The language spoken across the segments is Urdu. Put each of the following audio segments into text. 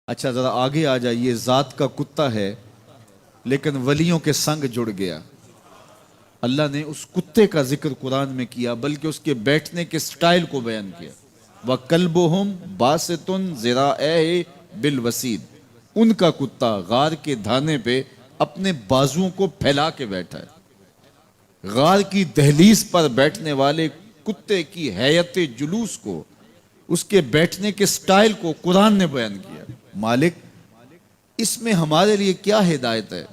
اچھا ذرا آگے آ جائیے. ذات کا کتا ہے لیکن ولیوں کے سنگ جڑ گیا. اللہ نے اس کتے کا ذکر قرآن میں کیا بلکہ اس کے بیٹھنے کے سٹائل کو بیان کیا. وَكَلْبُهُمْ بَاسِطٌ ذِرَاعَيْهِ بِالْوَسِيدِ. ان کا کتا غار کے دھانے پہ اپنے بازوؤں کو پھیلا کے بیٹھا ہے. غار کی دہلیز پر بیٹھنے والے کتے کی حیت جلوس کو، اس کے بیٹھنے کے سٹائل کو قرآن نے بیان کیا. مالک اس میں ہمارے لیے کیا ہدایت ہے؟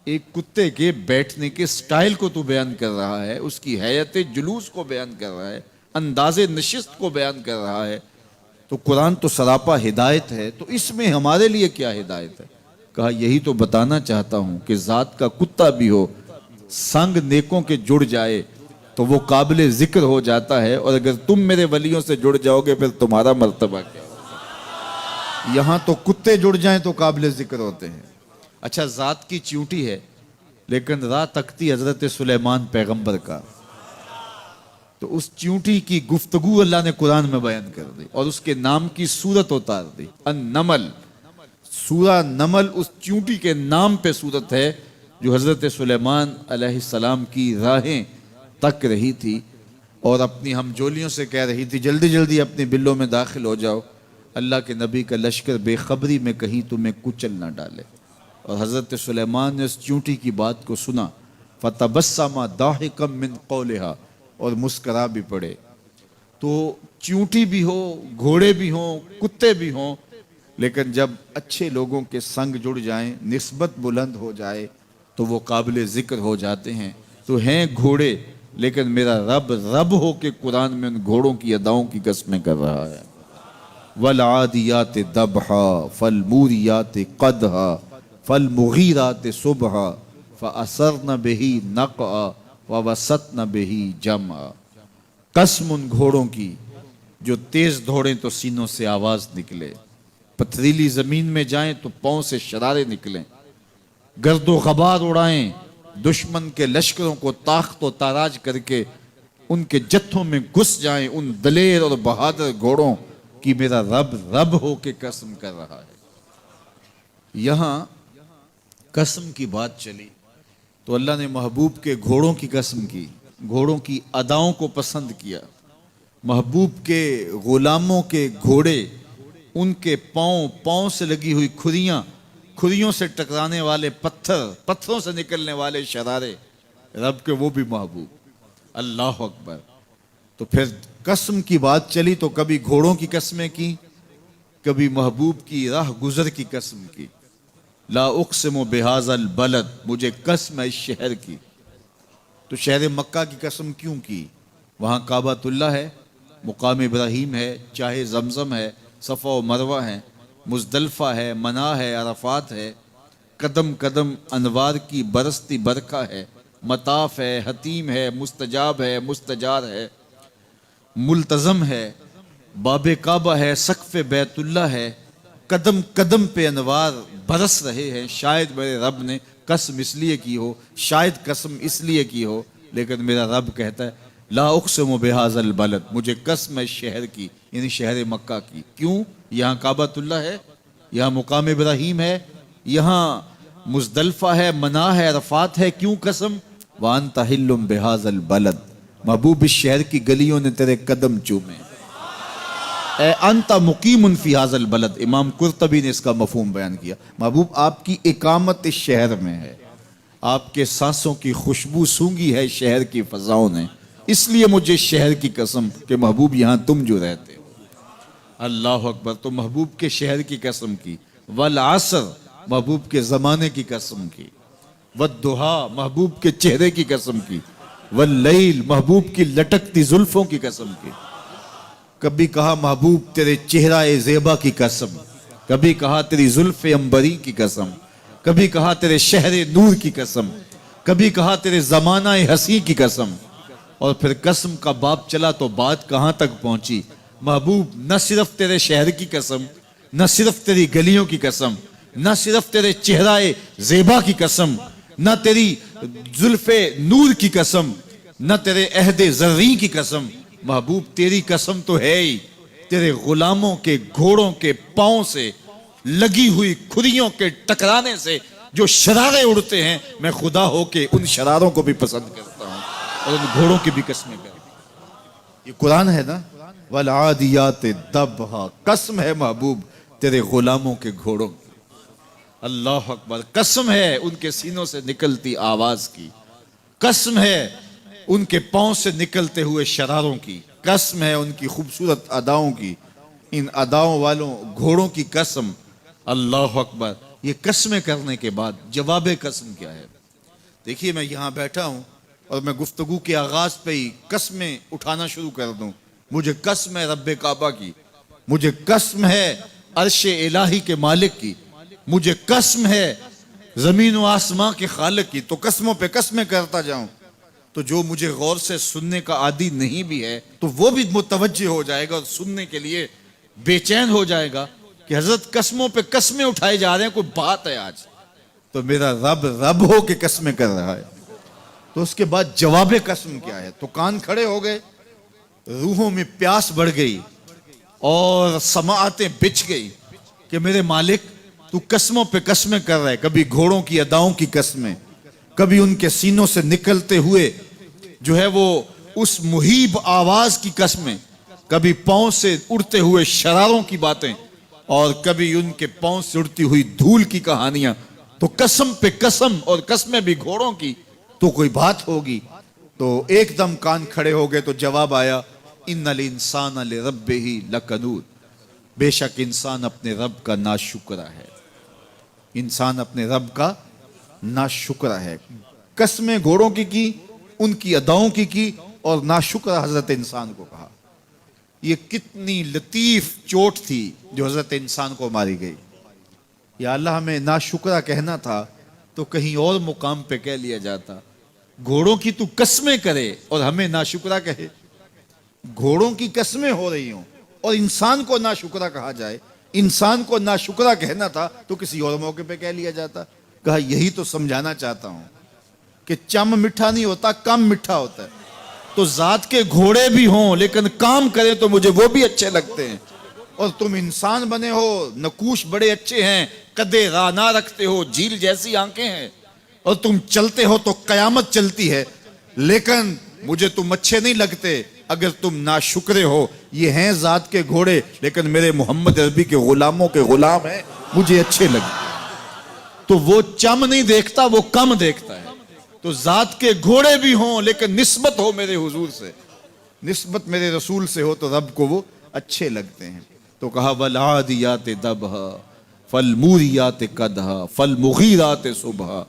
ایک کتے کے بیٹھنے کے سٹائل کو تو بیان کر رہا ہے، اس کی حیت جلوس کو بیان کر رہا ہے، انداز نشست کو بیان کر رہا ہے. تو قرآن تو سراپا ہدایت ہے، تو اس میں ہمارے لیے کیا ہدایت ہے؟ کہا یہی تو بتانا چاہتا ہوں کہ ذات کا کتا بھی ہو، سنگ نیکوں کے جڑ جائے تو وہ قابل ذکر ہو جاتا ہے، اور اگر تم میرے ولیوں سے جڑ جاؤ گے پھر تمہارا مرتبہ کیا ہوگا؟ یہاں تو کتے جڑ جائیں تو قابل ذکر ہوتے ہیں. اچھا ذات کی چیونٹی ہے لیکن راہ تکتی حضرت سلیمان پیغمبر کا، تو اس چیونٹی کی گفتگو اللہ نے قرآن میں بیان کر دی اور اس کے نام کی صورت اتار دی. النمل، سورہ نمل اس چیونٹی کے نام پہ صورت ہے جو حضرت سلیمان علیہ السلام کی راہیں تک رہی تھی اور اپنی ہمجولیوں سے کہہ رہی تھی جلدی جلدی اپنے بلوں میں داخل ہو جاؤ، اللہ کے نبی کا لشکر بے خبری میں کہیں تمہیں کچل نہ ڈالے. اور حضرت سلیمان نے اس چیونٹی کی بات کو سنا. فَتَبَسَّمَ ضَاحِكًا مِّن قَوْلِهَا، اور مسکرا بھی پڑے. تو چیونٹی بھی ہو، گھوڑے بھی ہوں، کتے بھی ہوں، لیکن جب اچھے لوگوں کے سنگ جڑ جائیں، نسبت بلند ہو جائے تو وہ قابل ذکر ہو جاتے ہیں. تو ہیں گھوڑے لیکن میرا رب رب ہو کے قرآن میں ان گھوڑوں کی اداؤں کی قسمیں کر رہا ہے. وَالْعَادِيَاتِ ضَبْحًا فَالْمُورِيَاتِ قَدْحًا فَالْمُغِيرَاتِ صُبْحًا فَأَثَرْنَ بِهِ نَقْعًا وَوَسَطْنَ بِهِ جَمْعًا. قسم ان گھوڑوں کی جو تیز دوڑیں تو سینوں سے آواز نکلے، پتھریلی زمین میں جائیں تو پاؤں سے شرارے نکلیں، گرد و غبار اڑائیں، دشمن کے لشکروں کو طاقت و تاراج کر کے ان کے جتھوں میں گھس جائیں. ان دلیر اور بہادر گھوڑوں کی میرا رب رب ہو کے قسم کر رہا ہے. یہاں قسم کی بات چلی تو اللہ نے محبوب کے گھوڑوں کی قسم کی، گھوڑوں کی اداؤں کو پسند کیا. محبوب کے غلاموں کے گھوڑے، ان کے پاؤں سے لگی ہوئی کھریوں سے ٹکرانے والے پتھروں سے نکلنے والے شرارے، رب کے وہ بھی محبوب. اللہ اکبر. تو پھر قسم کی بات چلی تو کبھی گھوڑوں کی قسمیں کی، کبھی محبوب کی راہ گزر کی قسم کی. لا اقسم بہذا البلد، مجھے قسم ہے اس شہر کی. تو شہر مکہ کی قسم کیوں کی؟ وہاں کعبۃ اللہ ہے، مقام ابراہیم ہے، چاہے زمزم ہے، صفا و مروہ ہے، مزدلفہ ہے، منا ہے، عرفات ہے، قدم قدم انوار کی برستی برکھا ہے، مطاف ہے، حتیم ہے، مستجاب ہے، مستجار ہے، ملتزم ہے، باب کعبہ ہے، سقف بیت اللہ ہے. قدم قدم پہ انوار برس رہے ہیں. شاید میرے رب نے قسم اس لیے کی ہو، شاید قسم اس لیے کی ہو، لیکن میرا رب کہتا ہے لا اقسم بہذا البلد، مجھے قسم ہے شہر کی، یعنی شہر مکہ کی. کیوں؟ یہاں کعبۃ اللہ ہے، یہاں مقام ابراہیم ہے، یہاں مزدلفہ ہے، منا ہے، عرفات ہے. کیوں قسم؟ وانت حل بہذا البلد، محبوب اس شہر کی گلیوں نے تیرے قدم چومے. اے انت مقیم فی ھذا البلد، امام قرطبی نے اس کا مفہوم بیان کیا. محبوب آپ کی اقامت اس شہر میں ہے، آپ کے سانسوں کی خوشبو سونگھی ہے شہر کی فضاؤں نے، اس لیے مجھے شہر کی قسم کہ محبوب یہاں تم جو رہتے ہو. اللہ اکبر. تو محبوب کے شہر کی قسم کی. والعصر، محبوب کے زمانے کی قسم کی. والضحیٰ، محبوب کے چہرے کی قسم کی. واللیل، محبوب کی لٹکتی زلفوں کی قسم کی. کبھی کہا محبوب تیرے چہرہ زیبا کی قسم، کبھی کہا تیری زلف عنبری کی قسم، کبھی کہا تیرے شہر نور کی قسم، کبھی کہا تیرے زمانہ حسین کی قسم. اور پھر قسم کا باب چلا تو بات کہاں تک پہنچی؟ محبوب نہ صرف تیرے شہر کی قسم، نہ صرف تیری گلیوں کی قسم، نہ صرف تیرے چہرہ زیبا کی قسم، نہ تیری زلف نور کی قسم، نہ تیرے عہد زرین کی قسم. محبوب تیری قسم تو ہے ہی، تیرے غلاموں کے گھوڑوں کے پاؤں سے لگی ہوئی کھریوں کے ٹکرانے سے جو شرارے اڑتے ہیں، میں خدا ہو کے ان شراروں کو بھی پسند کرتا ہوں اور ان گھوڑوں کی بھی قسمیں کرتا ہوں۔ یہ قرآن ہے نا، والعادیات ضبحا، قسم ہے محبوب تیرے غلاموں کے گھوڑوں کی۔ اللہ اکبر، قسم ہے ان کے سینوں سے نکلتی آواز کی، قسم ہے ان کے پاؤں سے نکلتے ہوئے شراروں کی، قسم ہے ان کی خوبصورت اداؤں کی، ان اداؤں والوں گھوڑوں کی قسم۔ اللہ اکبر، یہ قسمیں کرنے کے بعد جواب قسم کیا ہے؟ دیکھیے میں یہاں بیٹھا ہوں اور میں گفتگو کے آغاز پہ ہی قسمیں اٹھانا شروع کر دوں۔ مجھے قسم ہے رب کعبہ کی، مجھے قسم ہے عرش الہی کے مالک کی، مجھے قسم ہے زمین و آسمان کے خالق کی، تو قسموں پہ قسمیں کرتا جاؤں تو جو مجھے غور سے سننے کا عادی نہیں بھی ہے تو وہ بھی متوجہ ہو جائے گا اور سننے کے لیے بے چین ہو جائے گا کہ حضرت قسموں پہ قسمیں اٹھائے جا رہے ہیں، کوئی بات ہے آج تو میرا رب رب ہو کے قسمیں کر رہا ہے۔ تو اس کے بعد جواب قسم کیا ہے؟ تو کان کھڑے ہو گئے، روحوں میں پیاس بڑھ گئی اور سماعتیں بچھ گئی کہ میرے مالک تو قسموں پہ قسمیں کر رہا ہے، کبھی گھوڑوں کی اداؤں کی قسمیں، کبھی ان کے سینوں سے نکلتے ہوئے جو ہے وہ اس مہیب آواز کی قسمیں، کبھی پاؤں سے اڑتے ہوئے شراروں کی باتیں اور کبھی ان کے پاؤں سے اڑتی ہوئی دھول کی کہانیاں۔ تو قسم پہ قسم، اور قسمیں بھی گھوڑوں کی، تو کوئی بات ہوگی۔ تو ایک دم کان کھڑے ہو گئے تو جواب آیا، ان الانسان لربہ لکنود، بے شک انسان اپنے رب کا ناشکرا ہے، انسان اپنے رب کا ناشکرا ہے۔ قسمیں گھوڑوں کی ان کی اداؤں کی اور ناشکرا حضرت انسان کو کہا۔ یہ کتنی لطیف چوٹ تھی جو حضرت انسان کو ماری گئی۔ یا اللہ، ہمیں ناشکرا کہنا تھا تو کہیں اور مقام پہ کہہ لیا جاتا۔ گھوڑوں کی تو قسمیں کرے اور ہمیں ناشکرا کہے، گھوڑوں کی قسمیں ہو رہی ہوں اور انسان کو ناشکرا کہا جائے، انسان کو ناشکرا کہنا تھا تو کسی اور موقع پہ کہہ لیا جاتا۔ کہا یہی تو سمجھانا چاہتا ہوں کہ چم میٹھا نہیں ہوتا، کم میٹھا ہوتا ہے۔ تو ذات کے گھوڑے بھی ہوں لیکن کام کریں تو مجھے وہ بھی اچھے لگتے ہیں، اور تم انسان بنے ہو، نقوش بڑے اچھے ہیں، قدے رانا رکھتے ہو، جھیل جیسی آنکھیں ہیں، اور تم چلتے ہو تو قیامت چلتی ہے، لیکن مجھے تم اچھے نہیں لگتے اگر تم ناشکرے ہو۔ یہ ہیں ذات کے گھوڑے لیکن میرے محمد عربی کے غلاموں کے غلام ہیں، مجھے اچھے لگتے۔ تو وہ چم نہیں دیکھتا، وہ کم دیکھتا ہے۔ تو ذات کے گھوڑے بھی ہوں لیکن نسبت ہو میرے حضور سے، نسبت میرے رسول سے ہو تو رب کو وہ اچھے لگتے ہیں۔ تو کہا والعادیات ضبحا فالموریات قدحا فالمغیرات صبحا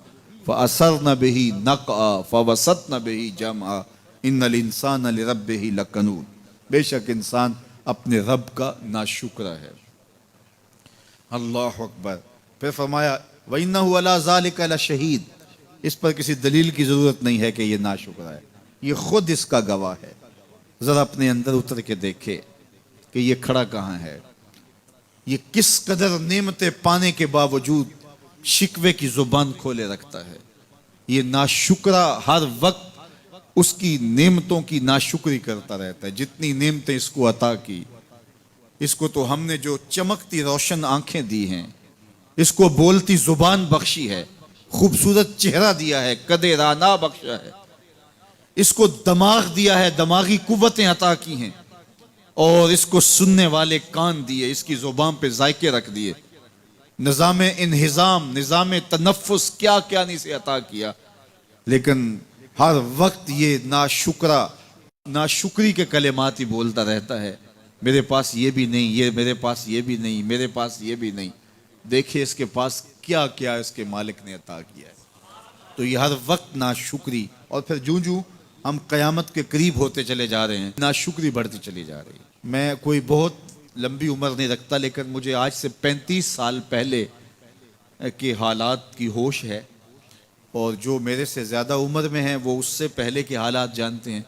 فاثرن به نقعا فوسطن به جمعا ان الانسان لربہ لکنود، بے شک انسان اپنے رب کا ناشکرا ہے۔ اللہ اکبر۔ پھر فرمایا وَإِنَّهُ عَلَىٰ ذَلِكَ لَشَهِيدٌ، اس پر کسی دلیل کی ضرورت نہیں ہے کہ یہ ناشکرا ہے، یہ خود اس کا گواہ ہے۔ ذرا اپنے اندر اتر کے دیکھے کہ یہ کھڑا کہاں ہے، یہ کس قدر نعمتیں پانے کے باوجود شکوے کی زبان کھولے رکھتا ہے۔ یہ ناشکرا ہر وقت اس کی نعمتوں کی ناشکری کرتا رہتا ہے۔ جتنی نعمتیں اس کو عطا کی، اس کو تو ہم نے جو چمکتی روشن آنکھیں دی ہیں، اس کو بولتی زبان بخشی ہے، خوبصورت چہرہ دیا ہے، قد رانا بخشا ہے، اس کو دماغ دیا ہے، دماغی قوتیں عطا کی ہیں، اور اس کو سننے والے کان دیے، اس کی زبان پہ ذائقے رکھ دیے، نظام انہضام، نظام تنفس، کیا کیا نہیں سے عطا کیا، لیکن ہر وقت یہ ناشکری کے کلمات ہی بولتا رہتا ہے۔ میرے پاس یہ بھی نہیں، یہ میرے پاس یہ بھی نہیں، میرے پاس یہ بھی نہیں۔ دیکھیں اس کے پاس کیا کیا اس کے مالک نے عطا کیا ہے۔ تو یہ ہر وقت ناشکری، اور پھر جوں ہم قیامت کے قریب ہوتے چلے جا رہے ہیں، ناشکری بڑھتی چلی جا رہی ہے۔ میں کوئی بہت لمبی عمر نہیں رکھتا، لیکن مجھے آج سے 35 سال پہلے کے حالات کی ہوش ہے، اور جو میرے سے زیادہ عمر میں ہیں وہ اس سے پہلے کے حالات جانتے ہیں۔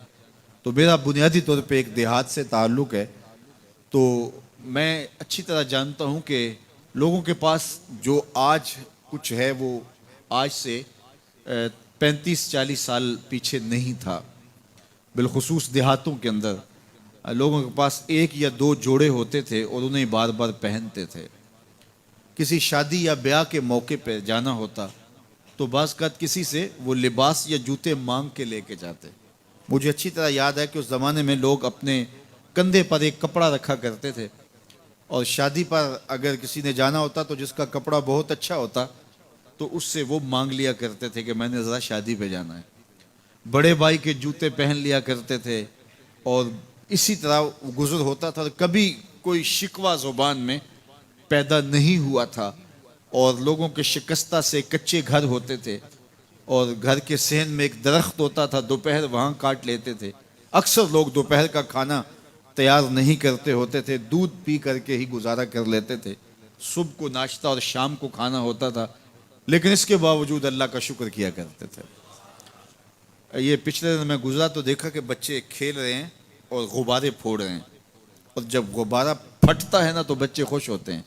تو میرا بنیادی طور پہ ایک دیہات سے تعلق ہے، تو میں اچھی طرح جانتا ہوں کہ لوگوں کے پاس جو آج کچھ ہے وہ آج سے 35-40 سال پیچھے نہیں تھا۔ بالخصوص دیہاتوں کے اندر لوگوں کے پاس ایک یا دو جوڑے ہوتے تھے اور انہیں بار بار پہنتے تھے۔ کسی شادی یا بیاہ کے موقع پہ جانا ہوتا تو بعض اوقات کسی سے وہ لباس یا جوتے مانگ کے لے کے جاتے. مجھے اچھی طرح یاد ہے کہ اس زمانے میں لوگ اپنے کندھے پر ایک کپڑا رکھا کرتے تھے، اور شادی پر اگر کسی نے جانا ہوتا تو جس کا کپڑا بہت اچھا ہوتا تو اس سے وہ مانگ لیا کرتے تھے کہ میں نے ذرا شادی پہ جانا ہے. بڑے بھائی کے جوتے پہن لیا کرتے تھے، اور اسی طرح گزر ہوتا تھا. کبھی کوئی شکوہ زبان میں پیدا نہیں ہوا تھا، اور لوگوں کے شکستہ سے کچے گھر ہوتے تھے، اور گھر کے صحن میں ایک درخت ہوتا تھا، دوپہر وہاں کاٹ لیتے تھے. اکثر لوگ دوپہر کا کھانا تیار نہیں کرتے ہوتے تھے، دودھ پی کر کے ہی گزارا کر لیتے تھے. صبح کو ناشتہ اور شام کو کھانا ہوتا تھا، لیکن اس کے باوجود اللہ کا شکر کیا کرتے تھے. یہ پچھلے دن میں گزرا تو دیکھا کہ بچے کھیل رہے ہیں اور غبارے پھوڑ رہے ہیں، اور جب غبارہ پھٹتا ہے نا تو بچے خوش ہوتے ہیں،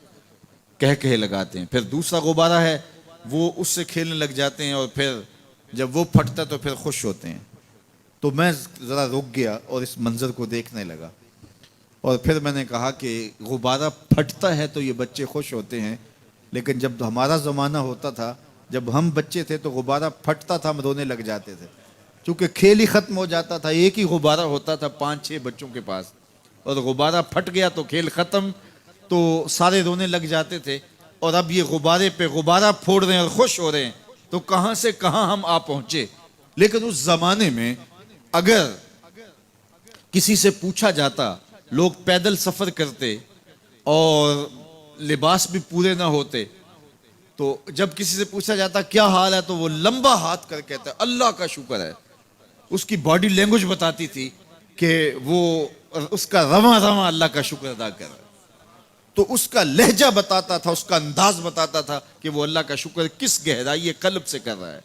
کہہ لگاتے ہیں. پھر دوسرا غبارہ ہے، وہ اس سے کھیلنے لگ جاتے ہیں، اور پھر جب وہ پھٹتا تو پھر خوش ہوتے ہیں. تو میں ذرا رک گیا اور اس منظر کو دیکھنے لگا، اور پھر میں نے کہا کہ غبارہ پھٹتا ہے تو یہ بچے خوش ہوتے ہیں، لیکن جب ہمارا زمانہ ہوتا تھا، جب ہم بچے تھے تو غبارہ پھٹتا تھا، ہم رونے لگ جاتے تھے، چونکہ کھیل ہی ختم ہو جاتا تھا. ایک ہی غبارہ ہوتا تھا 5-6 بچوں کے پاس، اور غبارہ پھٹ گیا تو کھیل ختم، تو سارے رونے لگ جاتے تھے. اور اب یہ غبارے پہ غبارہ پھوڑ رہے ہیں اور خوش ہو رہے ہیں، تو کہاں سے کہاں ہم آ پہنچے. لیکن اس زمانے میں اگر کسی سے پوچھا جاتا، لوگ پیدل سفر کرتے اور لباس بھی پورے نہ ہوتے، تو جب کسی سے پوچھا جاتا کیا حال ہے تو وہ لمبا ہاتھ کر کہتا ہے اللہ کا شکر ہے. اس کی باڈی لینگویج بتاتی تھی کہ وہ اس کا رواں رواں اللہ کا شکر ادا کر رہا ہے. تو اس کا لہجہ بتاتا تھا، اس کا انداز بتاتا تھا کہ وہ اللہ کا شکر کس گہرائی قلب سے کر رہا ہے.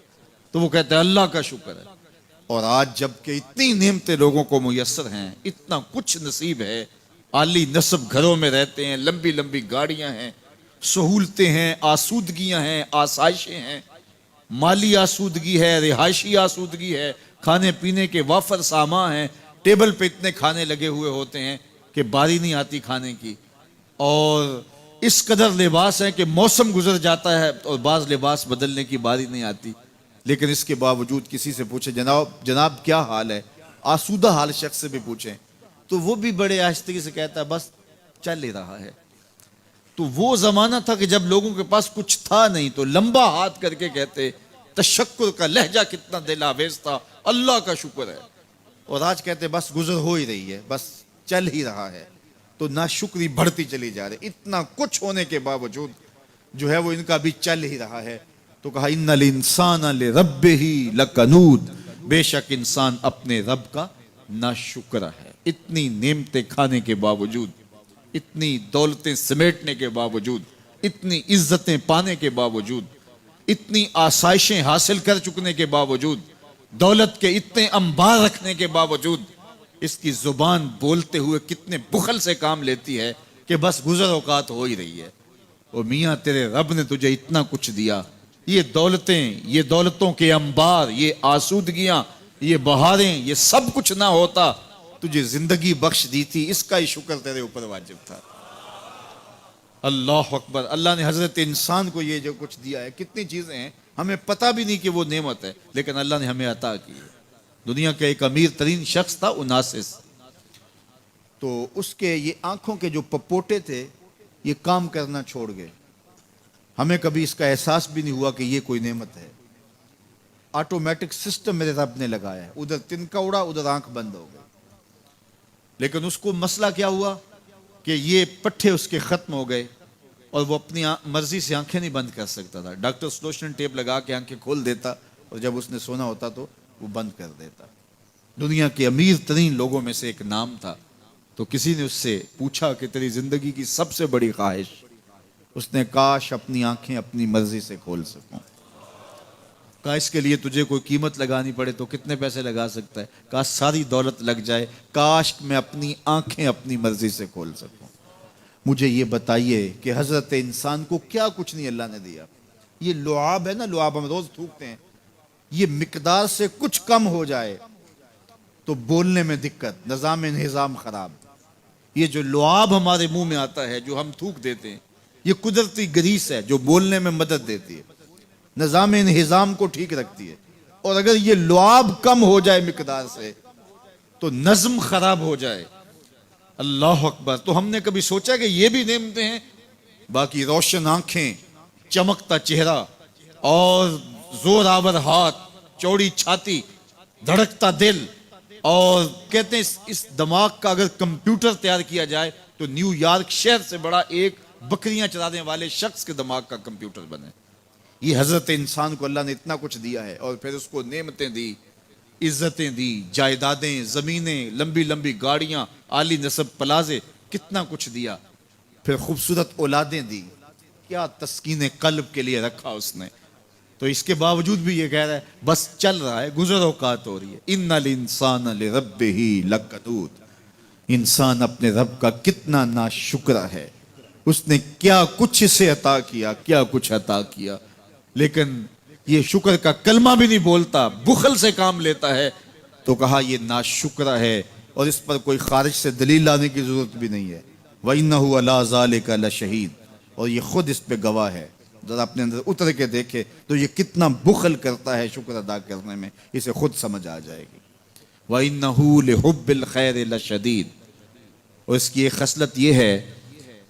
تو وہ کہتے ہیں اللہ کا شکر ہے. اور آج جب کہ اتنی نعمتیں لوگوں کو میسر ہیں، اتنا کچھ نصیب ہے، عالی نصب گھروں میں رہتے ہیں، لمبی لمبی گاڑیاں ہیں، سہولتیں ہیں، آسودگیاں ہیں، آسائشیں ہیں، مالی آسودگی ہے، رہائشی آسودگی ہے، کھانے پینے کے وافر سامان ہیں، ٹیبل پہ اتنے کھانے لگے ہوئے ہوتے ہیں کہ باری نہیں آتی کھانے کی. اور اس قدر لباس ہے کہ موسم گزر جاتا ہے اور بعض لباس بدلنے کی باری نہیں آتی. لیکن اس کے باوجود کسی سے پوچھے جناب کیا حال ہے، آسودہ حال شخص سے بھی پوچھیں تو وہ بھی بڑے آہستگی سے کہتا ہے بس چل ہی رہا ہے. تو وہ زمانہ تھا کہ جب لوگوں کے پاس کچھ تھا نہیں تو لمبا ہاتھ کر کے کہتے، تشکر کا لہجہ کتنا دل آویز تھا، اللہ کا شکر ہے. اور آج کہتے بس گزر ہو ہی رہی ہے، بس چل ہی رہا ہے. تو ناشکری بڑھتی چلی جا رہی، اتنا کچھ ہونے کے باوجود جو ہے وہ ان کا بھی چل ہی رہا ہے. تو کہا ان الانسان لربہ لکنود، بے شک انسان اپنے رب کا ناشکر ہے. اتنی نعمتیں کھانے کے باوجود، اتنی دولتیں سمیٹنے کے باوجود، اتنی عزتیں پانے کے باوجود، اتنی آسائشیں حاصل کر چکنے کے باوجود، دولت کے اتنے انبار رکھنے کے باوجود، اس کی زبان بولتے ہوئے کتنے بخل سے کام لیتی ہے کہ بس گزر اوقات ہو ہی رہی ہے. او میاں تیرے رب نے تجھے اتنا کچھ دیا، یہ دولتیں، یہ دولتوں کے انبار، یہ آسودگیاں، یہ بہاریں، یہ سب کچھ نہ ہوتا، تجھے زندگی بخش دی تھی، اس کا ہی شکر تیرے اوپر واجب تھا. اللہ اکبر. اللہ نے حضرت انسان کو یہ جو کچھ دیا ہے، کتنی چیزیں ہیں ہمیں پتہ بھی نہیں کہ وہ نعمت ہے، لیکن اللہ نے ہمیں عطا کی ہے. دنیا کا ایک امیر ترین شخص تھا اناسس، تو اس کے یہ آنکھوں کے جو پپوٹے تھے یہ کام کرنا چھوڑ گئے. ہمیں کبھی اس کا احساس بھی نہیں ہوا کہ یہ کوئی نعمت ہے. آٹومیٹک سسٹم میرے رب نے لگایا ہے، ادھر تنکا اڑا ادھر آنکھ بند ہو گئی. لیکن اس کو مسئلہ کیا ہوا کہ یہ پٹھے اس کے ختم ہو گئے اور وہ اپنی مرضی سے آنکھیں نہیں بند کر سکتا تھا. ڈاکٹر سلوشن ٹیپ لگا کے آنکھیں کھول دیتا اور جب اس نے سونا ہوتا تو وہ بند کر دیتا. دنیا کے امیر ترین لوگوں میں سے ایک نام تھا. تو کسی نے اس سے پوچھا کہ تیری زندگی کی سب سے بڑی خواہش؟ اس نے کاش اپنی آنکھیں اپنی مرضی سے کھول سکوں. کہا اس کے لیے تجھے کوئی قیمت لگانی پڑے تو کتنے پیسے لگا سکتا ہے؟ کہا ساری دولت لگ جائے، کاش میں اپنی آنکھیں اپنی مرضی سے کھول سکوں. مجھے یہ بتائیے کہ حضرت انسان کو کیا کچھ نہیں اللہ نے دیا. یہ لعاب ہے نا، لعاب ہم روز تھوکتے ہیں، یہ مقدار سے کچھ کم ہو جائے تو بولنے میں دقت، نظام خراب. یہ جو لعاب ہمارے منہ میں آتا ہے جو ہم تھوک دیتے ہیں، یہ قدرتی گریس ہے جو بولنے میں مدد دیتی ہے، نظام انہضام کو ٹھیک رکھتی ہے، اور اگر یہ لعاب کم ہو جائے مقدار سے تو نظم خراب ہو جائے۔ اللہ اکبر۔ تو ہم نے کبھی سوچا کہ یہ بھی نعمتیں ہیں؟ باقی روشن آنکھیں، چمکتا چہرہ اور زور آور ہاتھ، چوڑی چھاتی، دھڑکتا دل، اور کہتے ہیں اس دماغ کا اگر کمپیوٹر تیار کیا جائے تو نیو یارک شہر سے بڑا ایک بکریاں چرانے والے شخص کے دماغ کا کمپیوٹر بنے۔ یہ حضرت انسان کو اللہ نے اتنا کچھ دیا ہے، اور پھر اس کو نعمتیں دی، عزتیں دی، جائیدادیں، زمینیں، لمبی لمبی گاڑیاں، عالی نسب پلازے، کتنا کچھ دیا، پھر خوبصورت اولادیں دی، کیا تسکین قلب کے لیے رکھا اس نے۔ تو اس کے باوجود بھی یہ کہہ رہا ہے بس چل رہا ہے، گزر اوقات ہو رہی ہے۔ ان الانسان لربہ لکنود، انسان اپنے رب کا کتنا ناشکر ہے، اس نے کیا کچھ اسے عطا کیا، کیا کچھ عطا کیا، لیکن یہ شکر کا کلمہ بھی نہیں بولتا، بخل سے کام لیتا ہے، تو کہا یہ ناشکر ہے، اور اس پر کوئی خارج سے دلیل لانے کی ضرورت بھی نہیں ہے۔ وَإِنَّهُ عَلَىٰ ذَلِكَ لَشَهِيدٌ، اور یہ خود اس پہ گواہ ہے۔ ذرا اپنے اندر اتر کے دیکھے تو یہ کتنا بخل کرتا ہے شکر ادا کرنے میں، اسے خود سمجھ آ جائے گی۔ وَإِنَّهُ لِحُبِّ الْخَيْرِ لَشَدِيدٌ، اور اس کی ایک خصلت یہ ہے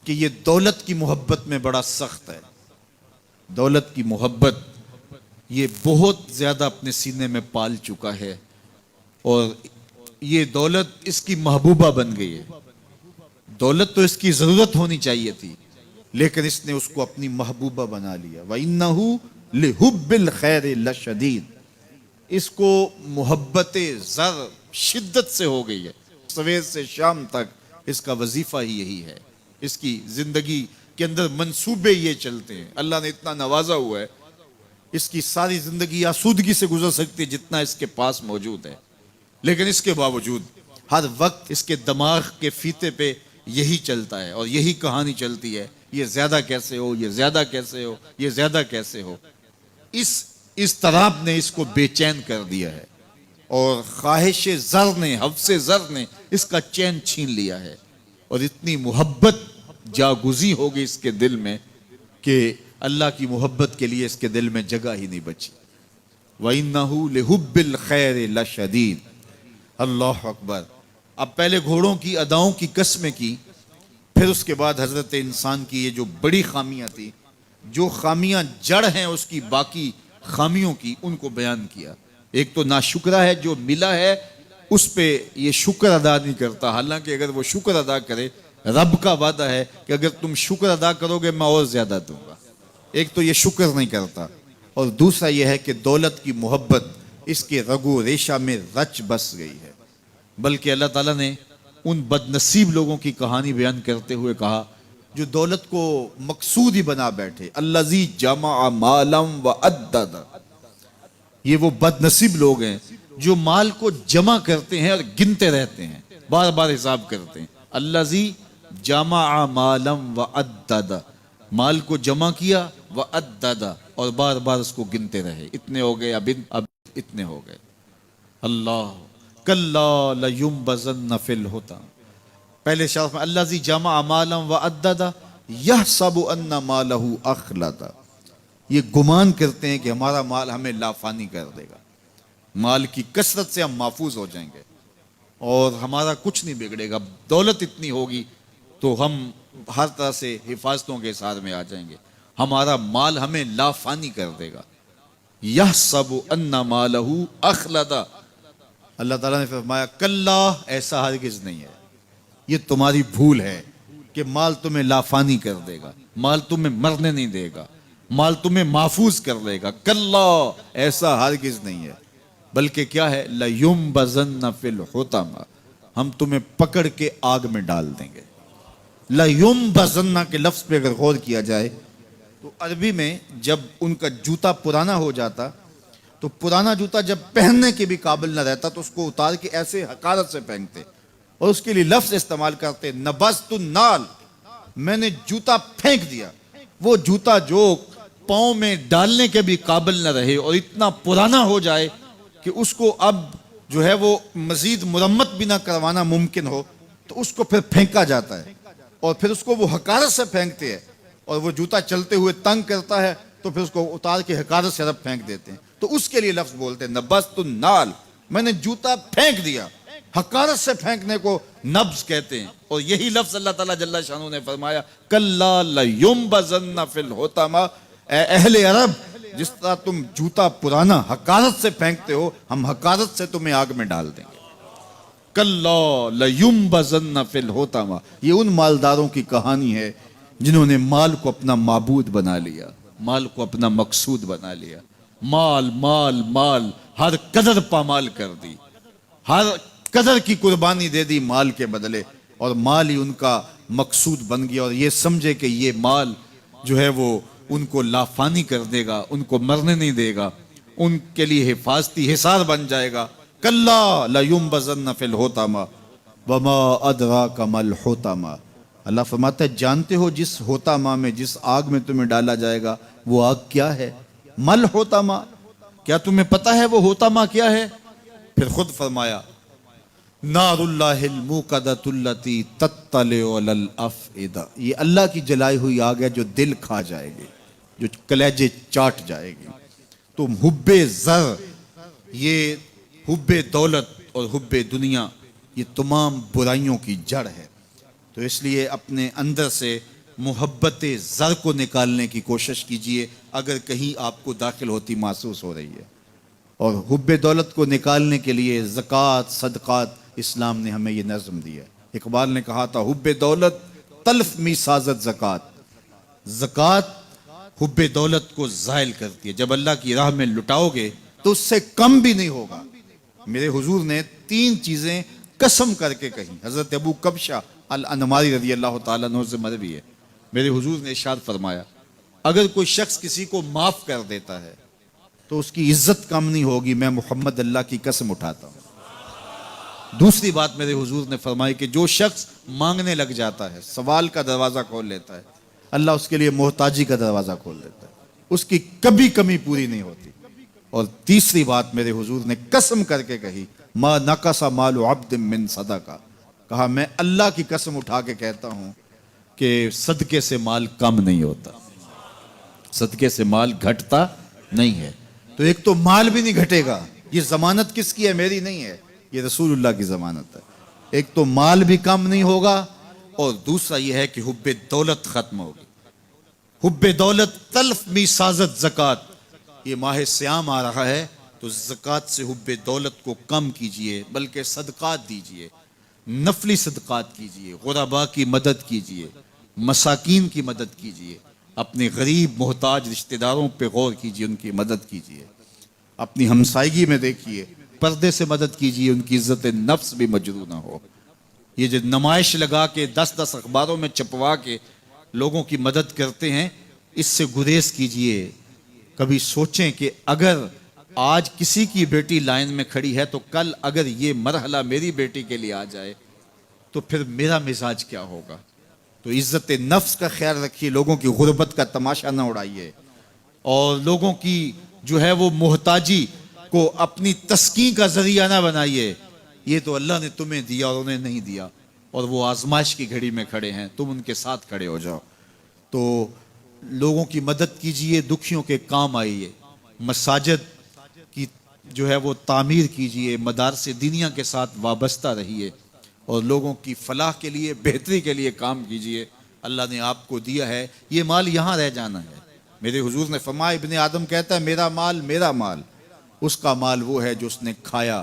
کہ یہ دولت کی محبت میں بڑا سخت ہے۔ دولت کی محبت یہ بہت زیادہ اپنے سینے میں پال چکا ہے، اور یہ دولت اس کی محبوبہ بن گئی ہے۔ دولت تو اس کی ضرورت ہونی چاہیے تھی، لیکن اس نے اس کو اپنی محبوبہ بنا لیا۔ وَإِنَّهُ لِحُبِّ الْخَيْرِ لَشَدِيدٌ، اس کو محبت زر شدت سے ہو گئی ہے، سویر سے شام تک اس کا وظیفہ ہی یہی ہے، اس کی زندگی کے اندر منصوبے یہ چلتے ہیں۔ اللہ نے اتنا نوازا ہوا ہے، اس کی ساری زندگی آسودگی سے گزر سکتی ہے جتنا اس کے پاس موجود ہے، لیکن اس کے باوجود ہر وقت اس کے دماغ کے فیتے پہ یہی چلتا ہے، اور یہی کہانی چلتی ہے، یہ زیادہ کیسے ہو، یہ زیادہ کیسے ہو، یہ زیادہ کیسے ہو۔ اس اضطراب نے اس کو بے چین کر دیا ہے، اور خواہش زر نے، حوث زر نے اس کا چین چھین لیا ہے، اور اتنی محبت جاگزی ہوگی اس کے دل میں کہ اللہ کی محبت کے لیے اس کے دل میں جگہ ہی نہیں بچی۔ وَإِنَّهُ لِحُبِّ الْخَيْرِ لَشَدِيدٌ۔ اللہ اکبر۔ اب پہلے گھوڑوں کی اداؤں کی قسمیں کی، پھر اس کے بعد حضرت انسان کی یہ جو بڑی خامیاں تھی، جو خامیاں جڑ ہیں اس کی باقی خامیوں کی، ان کو بیان کیا۔ ایک تو ناشکرہ ہے، جو ملا ہے اس پہ یہ شکر ادا نہیں کرتا، حالانکہ اگر وہ شکر ادا کرے، رب کا وعدہ ہے کہ اگر تم شکر ادا کرو گے میں اور زیادہ دوں گا۔ ایک تو یہ شکر نہیں کرتا، اور دوسرا یہ ہے کہ دولت کی محبت اس کے رگو ریشہ میں رچ بس گئی ہے۔ بلکہ اللہ تعالیٰ نے ان بد نصیب لوگوں کی کہانی بیان کرتے ہوئے کہا جو دولت کو مقصود ہی بنا بیٹھے، الذی جمع مالا وعدد، یہ وہ بد نصیب لوگ ہیں جو مال کو جمع کرتے ہیں اور گنتے رہتے ہیں، بار بار حساب کرتے ہیں۔ الذی جمع مالا وعدد، مال کو جمع کیا، وعدد، اور بار بار اس کو گنتے رہے، اتنے ہو گئے، اب اتنے ہو گئے۔ اللہ کلا لینبذن فی الحطام، پہلے شرف میں الذی جمع مالا وعدد یحسب ان مالہ اخلد، یہ گمان کرتے ہیں کہ ہمارا مال ہمیں لافانی کر دے گا، مال کی کثرت سے ہم محفوظ ہو جائیں گے اور ہمارا کچھ نہیں بگڑے گا، دولت اتنی ہوگی تو ہم ہر طرح سے حفاظتوں کے ساتھ میں آ جائیں گے، ہمارا مال ہمیں لافانی کر دے گا۔ یحسب ان مالہ اخلد، اللہ تعالیٰ نے فرمایا کلا، ایسا ہرگز نہیں ہے، یہ تمہاری بھول ہے کہ مال تمہیں لافانی کر دے گا، مال تمہیں مرنے نہیں دے گا، مال تمہیں محفوظ کر لے گا، کلا، ایسا ہرگز نہیں ہے، بلکہ کیا ہے، لَيُنبَذَنَّ فِي الْحُطَمَةِ، ہم تمہیں پکڑ کے آگ میں ڈال دیں گے۔ لَيُنبَذَنَّ کے لفظ پہ اگر غور کیا جائے تو عربی میں جب ان کا جوتا پرانا ہو جاتا تو پرانا جوتا جب پہننے کے بھی قابل نہ رہتا تو اس کو اتار کے ایسے حقارت سے پہنتے، اور اس کے لیے لفظ استعمال کرتے نبذت النال، میں نے جوتا پھینک دیا، وہ جوتا جو پاؤں میں ڈالنے کے بھی قابل نہ رہے اور اتنا پرانا ہو جائے کہ اس کو اب جو ہے وہ مزید مرمت بھی نہ کروانا ممکن ہو، تو اس کو پھر پھینکا جاتا ہے، اور پھر اس کو وہ حقارت سے پھینکتے ہیں اور وہ جوتا چلتے ہوئے تنگ کرتا ہے تو پھر اس کو اتار کے حقارت سے طرف پھینک دیتے ہیں، تو اس کے لیے لفظ بولتے ہیں نبست النال، میں نے جوتا پھینک دیا، حقارت سے پھینکنے کو نبز کہتے ہیں۔ اور یہی لفظ اللہ تعالیٰ جل شانہ نے فرمایا کلا لینبذن فی الحطمہ، اے اہل عرب جس طرح تم جوتا پرانا حقارت سے پھینکتے ہو، ہم حقارت سے تمہیں آگ میں ڈال دیں گے۔ کلا لینبذن فی الحطمہ، یہ ان مالداروں کی کہانی ہے جنہوں نے مال کو اپنا معبود بنا لیا، مال کو اپنا مقصود بنا لیا، مال مال مال، ہر قدر پامال کر دی، ہر قدر کی قربانی دے دی مال کے بدلے، اور مال ہی ان کا مقصود بن گیا، اور یہ سمجھے کہ یہ مال جو ہے وہ ان کو لافانی کر دے گا، ان کو مرنے نہیں دے گا، ان کے لیے حفاظتی حصار بن جائے گا۔ کلا لینبذن فی الحطمہ وما ادراک ما الحطمہ، اللہ فرماتا ہے جانتے ہو جس حطمہ میں، جس آگ میں تمہیں ڈالا جائے گا وہ آگ کیا ہے؟ مل حطمہ، کیا تمہیں پتا ہے وہ حطمہ کیا ہے؟ پھر خود فرمایا نار اللہ الموقدۃ التی تطلع علی الافئدہ، یہ اللہ کی جلائی ہوئی آگ ہے جو دل کھا جائے گی، جو کلیجے چاٹ جائے گی۔ تو حب زر، یہ حب دولت اور حب دنیا، یہ تمام برائیوں کی جڑ ہے۔ تو اس لیے اپنے اندر سے محبت زر کو نکالنے کی کوشش کیجئے اگر کہیں آپ کو داخل ہوتی محسوس ہو رہی ہے، اور حب دولت کو نکالنے کے لیے زکوٰۃ صدقات اسلام نے ہمیں یہ نظم دیا ہے۔ اقبال نے کہا تھا حب دولت تلف می سازت زکوٰۃ، زکوٰۃ حب دولت کو زائل کرتی ہے، جب اللہ کی راہ میں لٹاؤ گے تو اس سے کم بھی نہیں ہوگا۔ میرے حضور نے 3 چیزیں قسم کر کے کہیں، حضرت ابو کبشہ الانماری رضی اللہ تعالیٰ عنہ سے مروی ہے، میرے حضور نے ارشاد فرمایا اگر کوئی شخص کسی کو معاف کر دیتا ہے تو اس کی عزت کم نہیں ہوگی، میں محمد اللہ کی قسم اٹھاتا ہوں۔ دوسری بات میرے حضور نے فرمائی کہ جو شخص مانگنے لگ جاتا ہے، سوال کا دروازہ کھول لیتا ہے، اللہ اس کے لیے محتاجی کا دروازہ کھول دیتا ہے، اس کی کبھی کمی پوری نہیں ہوتی۔ اور تیسری بات میرے حضور نے قسم کر کے کہی ما نقص مال عبد من صدقہ، کہا میں اللہ کی قسم اٹھا کے کہتا ہوں کہ صدقے سے مال کم نہیں ہوتا، صدقے سے مال گھٹتا نہیں ہے۔ تو ایک تو مال بھی نہیں گھٹے گا، یہ ضمانت کس کی ہے؟ میری نہیں ہے، یہ رسول اللہ کی ضمانت ہے۔ ایک تو مال بھی کم نہیں ہوگا، اور دوسرا یہ ہے کہ حب دولت ختم ہوگی۔ حب دولت تلف می سازت زکوٰۃ، یہ ماہ سیام آ رہا ہے تو زکوٰۃ سے حب دولت کو کم کیجئے، بلکہ صدقات دیجئے، نفلی صدقات کیجئے، غرباء کی مدد کیجئے، مساکین کی مدد کیجئے، اپنے غریب محتاج رشتہ داروں پہ غور کیجئے، ان کی مدد کیجئے، اپنی ہمسائیگی میں دیکھیے، پردے سے مدد کیجئے، ان کی عزت نفس بھی مجروح نہ ہو۔ یہ جو نمائش لگا کے 10 اخباروں میں چھپوا کے لوگوں کی مدد کرتے ہیں، اس سے گریز کیجئے۔ کبھی سوچیں کہ اگر آج کسی کی بیٹی لائن میں کھڑی ہے تو کل اگر یہ مرحلہ میری بیٹی کے لیے آ جائے تو پھر میرا مزاج کیا ہوگا۔ تو عزت نفس کا خیال رکھیے، لوگوں کی غربت کا تماشا نہ اڑائیے، اور لوگوں کی جو ہے وہ محتاجی کو اپنی تسکین کا ذریعہ نہ بنائیے۔ یہ تو اللہ نے تمہیں دیا اور انہیں نہیں دیا، اور وہ آزمائش کی گھڑی میں کھڑے ہیں، تم ان کے ساتھ کھڑے ہو جاؤ۔ تو لوگوں کی مدد کیجئے، دکھیوں کے کام آئیے، مساجد کی جو ہے وہ تعمیر کیجئے، مدارس دینیہ کے ساتھ وابستہ رہیے، اور لوگوں کی فلاح کے لیے، بہتری کے لیے کام کیجئے۔ اللہ نے آپ کو دیا ہے، یہ مال یہاں رہ جانا ہے۔ میرے حضور نے فرمایا ابن آدم کہتا ہے میرا مال میرا مال، اس کا مال وہ ہے جو اس نے کھایا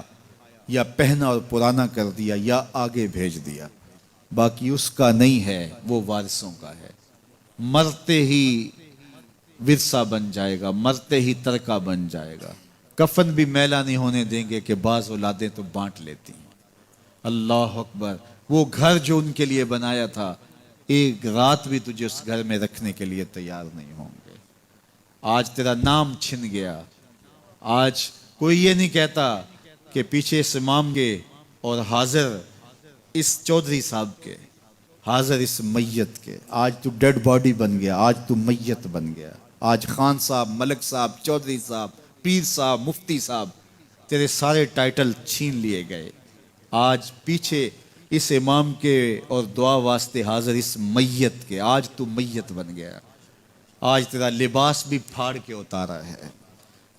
یا پہنا اور پرانا کر دیا یا آگے بھیج دیا، باقی اس کا نہیں ہے، وہ وارثوں کا ہے۔ مرتے ہی ورثہ بن جائے گا، مرتے ہی ترکہ بن جائے گا، کفن بھی میلا نہیں ہونے دیں گے کہ بعض اولادیں تو بانٹ لیتی ہیں۔ اللہ اکبر، وہ گھر جو ان کے لیے بنایا تھا، ایک رات بھی تجھے اس گھر میں رکھنے کے لیے تیار نہیں ہوں گے۔ آج تیرا نام چھن گیا، آج کوئی یہ نہیں کہتا کہ پیچھے اس امام کے اور حاضر اس چودھری صاحب کے، حاضر اس میت کے، آج تو ڈیڈ باڈی بن گیا، آج تو میت بن گیا۔ آج خان صاحب، ملک صاحب، چودھری صاحب، پیر صاحب، مفتی صاحب، تیرے سارے ٹائٹل چھین لیے گئے۔ آج پیچھے اس امام کے اور دعا واسطے حاضر اس میت کے، آج تو میت بن گیا۔ آج تیرا لباس بھی پھاڑ کے اتارا ہے،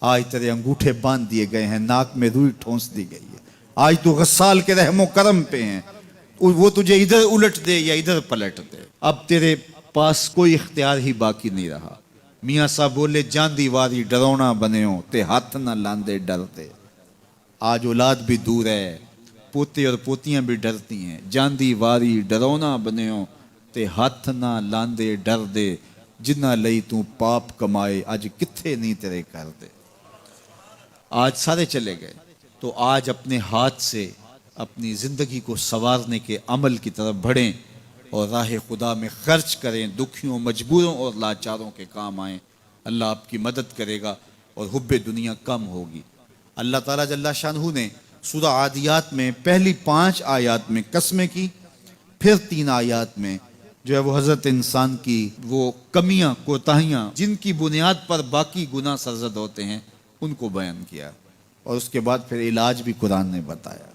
آج تیرے انگوٹھے باندھ دیے گئے ہیں، ناک میں روئی ٹھونس دی گئی ہے، آج تو غسال کے رحم و کرم پہ ہیں، وہ تجھے ادھر الٹ دے یا ادھر پلٹ دے، اب تیرے پاس کوئی اختیار ہی باقی نہیں رہا۔ میاں صاحب بولے جاندی واری ڈرونا بنےوں تے ہاتھ نہ لاندے ڈرتے۔ آج اولاد بھی دور ہے، پوتے اور پوتیاں بھی ڈرتی ہیں، جاندی واری ڈرونا بنےوں تے ہاتھ نہ لاندے ڈر دے، جنہ لئی تو پاپ کمائے اج کتھے نہیں تیرے کر دے۔ آج سارے چلے گئے، تو آج اپنے ہاتھ سے اپنی زندگی کو سنوارنے کے عمل کی طرف بڑھیں اور راہ خدا میں خرچ کریں، دکھیوں، مجبوروں اور لاچاروں کے کام آئیں۔ اللہ آپ کی مدد کرے گا اور حب دنیا کم ہوگی۔ اللہ تعالیٰ جل شانہ نے سورہ عادیات میں پہلی 5 آیات میں قسمیں کی، پھر 3 آیات میں جو ہے وہ حضرت انسان کی وہ کمیاں، کوتاہیاں جن کی بنیاد پر باقی گناہ سرزد ہوتے ہیں ان کو بیان کیا، اور اس کے بعد پھر علاج بھی قرآن نے بتایا،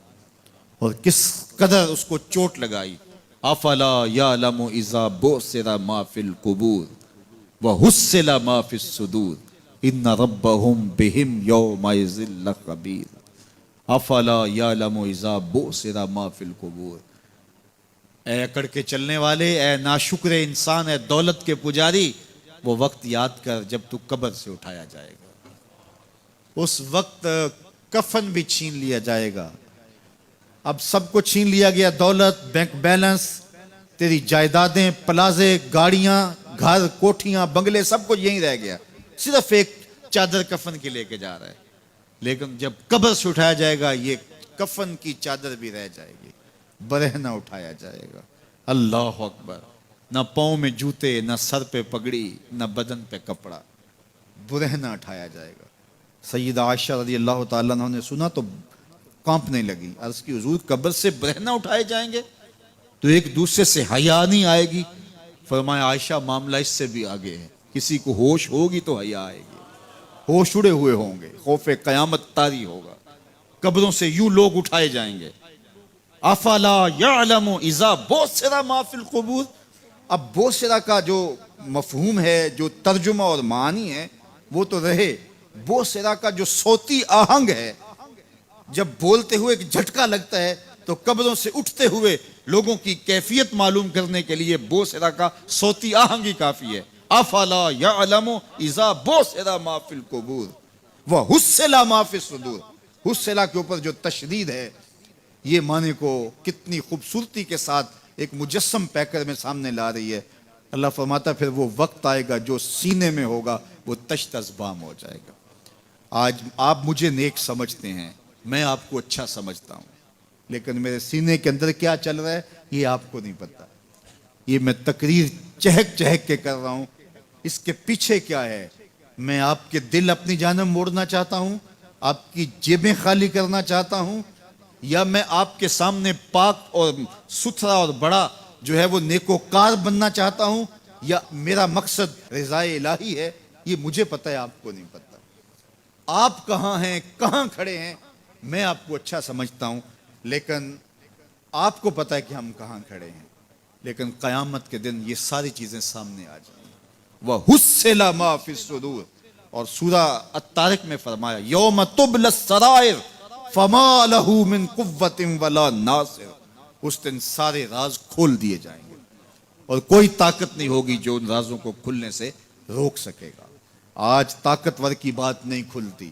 اور کس قدر اس کو چوٹ لگائی۔ افلا یعلم اذا بعثر ما فی القبور وحصل ما فی الصدور ان ربهم بهم یومئذ لخبیر۔ افلا یعلم اذا بعثر ما فی القبور، اے اکڑ کے چلنے والے، اے ناشکر انسان، اے دولت کے پجاری، وہ وقت یاد کر جب تو قبر سے اٹھایا جائے گا۔ اس وقت کفن بھی چھین لیا جائے گا۔ اب سب کو چھین لیا گیا، دولت، بینک بیلنس، تیری جائیدادیں، پلازے، گاڑیاں، گھر، کوٹھیاں، بنگلے، سب کچھ یہیں رہ گیا، صرف ایک چادر کفن کے لے کے جا رہا ہے۔ لیکن جب قبر سے اٹھایا جائے گا یہ کفن کی چادر بھی رہ جائے گی، برہنہ اٹھایا جائے گا۔ اللہ اکبر، نہ پاؤں میں جوتے، نہ سر پہ پگڑی، نہ بدن پہ کپڑا، برہنہ اٹھایا جائے گا۔ سیدہ عائشہ رضی اللہ تعالیٰ عنہ نے سنا تو کانپنے لگی، عرض کی حضور قبر سے برہنہ اٹھائے جائیں گے تو ایک دوسرے سے حیا نہیں آئے گی؟ فرمایا عائشہ معاملہ اس سے بھی آگے ہے، کسی کو ہوش ہوگی تو حیا آئے گی، ہوش اڑے ہوئے ہوں گے، خوف قیامت طاری ہوگا، قبروں سے یوں لوگ اٹھائے جائیں گے۔ افلا یعلم اذا بعثر ما فی القبور، اب بوسرا کا جو مفہوم ہے، جو ترجمہ اور معنی ہے وہ تو رہے، بوسرا کا جو صوتی آہنگ ہے، جب بولتے ہوئے ایک جھٹکا لگتا ہے تو قبروں سے اٹھتے ہوئے لوگوں کی کیفیت معلوم کرنے کے لیے بوسرا کا صوتی آہنگ ہی کافی ہے۔ افلا یعلم اذا بعثر ما فی القبور وحصل ما فی الصدور، حصلہ کے اوپر جو تشدید ہے، یہ معنی کو کتنی خوبصورتی کے ساتھ ایک مجسم پیکر میں سامنے لا رہی ہے۔ اللہ فرماتا پھر وہ وقت آئے گا جو سینے میں ہوگا وہ تشت ازبام ہو جائے گا۔ آج آپ مجھے نیک سمجھتے ہیں، میں آپ کو اچھا سمجھتا ہوں، لیکن میرے سینے کے اندر کیا چل رہا ہے یہ آپ کو نہیں پتا۔ یہ میں تقریر چہک چہک کے کر رہا ہوں، اس کے پیچھے کیا ہے؟ میں آپ کے دل اپنی جانب موڑنا چاہتا ہوں، آپ کی جیبیں خالی کرنا چاہتا ہوں، یا میں آپ کے سامنے پاک اور ستھرا اور بڑا جو ہے وہ نیکوکار بننا چاہتا ہوں، یا میرا مقصد رضائے الہی ہے؟ یہ مجھے پتہ ہے، آپ کو نہیں پتہ۔ آپ کہاں ہیں، کہاں کھڑے ہیں، میں آپ کو اچھا سمجھتا ہوں، لیکن آپ کو پتہ ہے کہ ہم کہاں کھڑے ہیں۔ لیکن قیامت کے دن یہ ساری چیزیں سامنے آ جائیں گی۔ وَحُصِّلَ مَا فِي الصُّدُورِ، اور سورہ الطارق میں فرمایا یوم تبل السرائر فما لہو من قوت ولا ناصر، اس دن سارے راز کھول دیے جائیں گے اور کوئی طاقت نہیں ہوگی جو ان رازوں کو کھلنے سے روک سکے گا۔ آج طاقتور کی بات نہیں کھلتی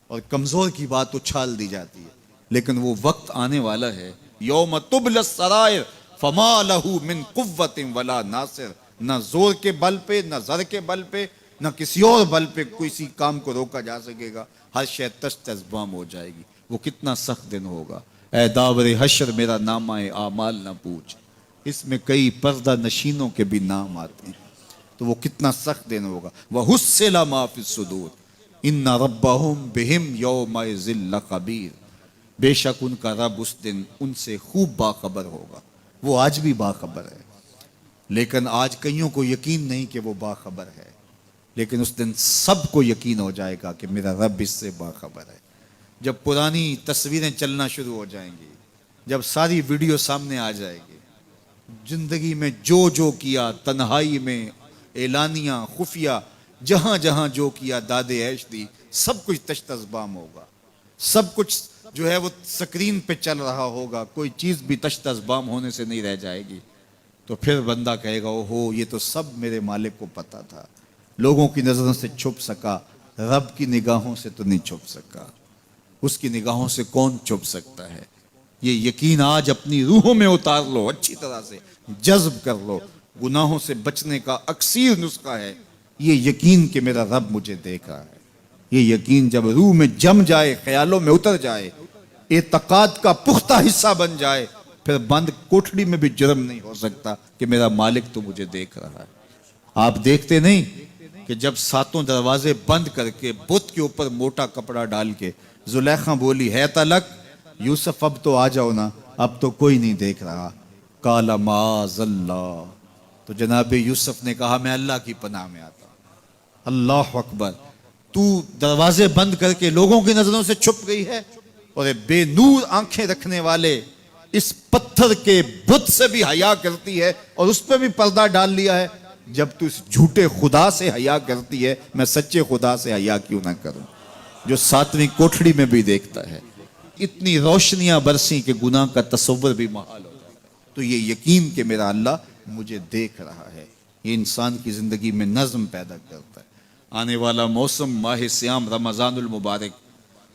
اور کمزور کی بات اچھال دی جاتی ہے، لیکن وہ وقت آنے والا ہے یوم تبل السرائر فما لہو من قوت ولا ناصر، نہ زور کے بل پہ، نہ زر کے بل پہ، نہ کسی اور بل پہ کسی کام کو روکا جا سکے گا، ہر شے تشت ازبام ہو جائے گی۔ وہ کتنا سخت دن ہوگا، اے داور حشر میرا نامہ اعمال نہ پوچھ، اس میں کئی پردہ نشینوں کے بھی نام آتے ہیں، تو وہ کتنا سخت دن ہوگا۔ وَحُصِّلَ مَا فِي الصُّدُورِ إِنَّ رَبَّهُمْ بِهِمْ يَوْمَئِذٍ لَخَبِيرٌ، بے شک ان کا رب اس دن ان سے خوب باخبر ہوگا۔ وہ آج بھی باخبر ہے، لیکن آج کئیوں کو یقین نہیں کہ وہ باخبر ہے، لیکن اس دن سب کو یقین ہو جائے گا کہ میرا رب اس سے باخبر ہے۔ جب پرانی تصویریں چلنا شروع ہو جائیں گی، جب ساری ویڈیو سامنے آ جائے گی، زندگی میں جو جو کیا، تنہائی میں اعلانیہ خفیہ جہاں جہاں جو کیا داد عیش دی، سب کچھ تشت ازبام ہوگا، سب کچھ جو ہے وہ سکرین پہ چل رہا ہوگا، کوئی چیز بھی تشت ازبام ہونے سے نہیں رہ جائے گی۔ تو پھر بندہ کہے گا اوہو یہ تو سب میرے مالک کو پتا تھا، لوگوں کی نظروں سے چھپ سکا، رب کی نگاہوں سے تو نہیں چھپ سکا، اس کی نگاہوں سے کون چھپ سکتا ہے؟ یہ یقین آج اپنی روحوں میں اتار لو، اچھی طرح سے جذب کر لو۔ گناہوں سے بچنے کا اکسیر نسخہ ہے یہ یقین کہ میرا رب مجھے دیکھ رہا ہے۔ یہ یقین جب روح میں جم جائے، خیالوں میں اتر جائے، اعتقاد کا پختہ حصہ بن جائے، پھر بند کوٹھڑی میں بھی جرم نہیں ہو سکتا کہ میرا مالک تو مجھے دیکھ رہا ہے۔ آپ دیکھتے نہیں کہ جب ساتوں دروازے بند کر کے بت کے اوپر موٹا کپڑا ڈال کے زلیخا بولی ہے تلک یوسف اب تو آ جاؤ نا، اب تو کوئی نہیں دیکھ رہا، قال معاذ اللہ، تو جناب یوسف نے کہا میں اللہ کی پناہ میں آتا ہوں۔ اللہ اکبر، تو دروازے بند کر کے لوگوں کی نظروں سے چھپ گئی ہے، اور بے نور آنکھیں رکھنے والے اس پتھر کے بت سے بھی حیا کرتی ہے اور اس پہ بھی پردہ ڈال لیا ہے۔ جب تو اس جھوٹے خدا سے حیا کرتی ہے، میں سچے خدا سے حیا کیوں نہ کروں جو ساتویں کوٹھڑی میں بھی دیکھتا ہے۔ اتنی روشنیاں برسی کہ گناہ کا تصور بھی محال ہو جاتا ہے۔ تو یہ یقین کہ میرا اللہ مجھے دیکھ رہا ہے، یہ انسان کی زندگی میں نظم پیدا کرتا ہے۔ آنے والا موسم ماہ سیام رمضان المبارک،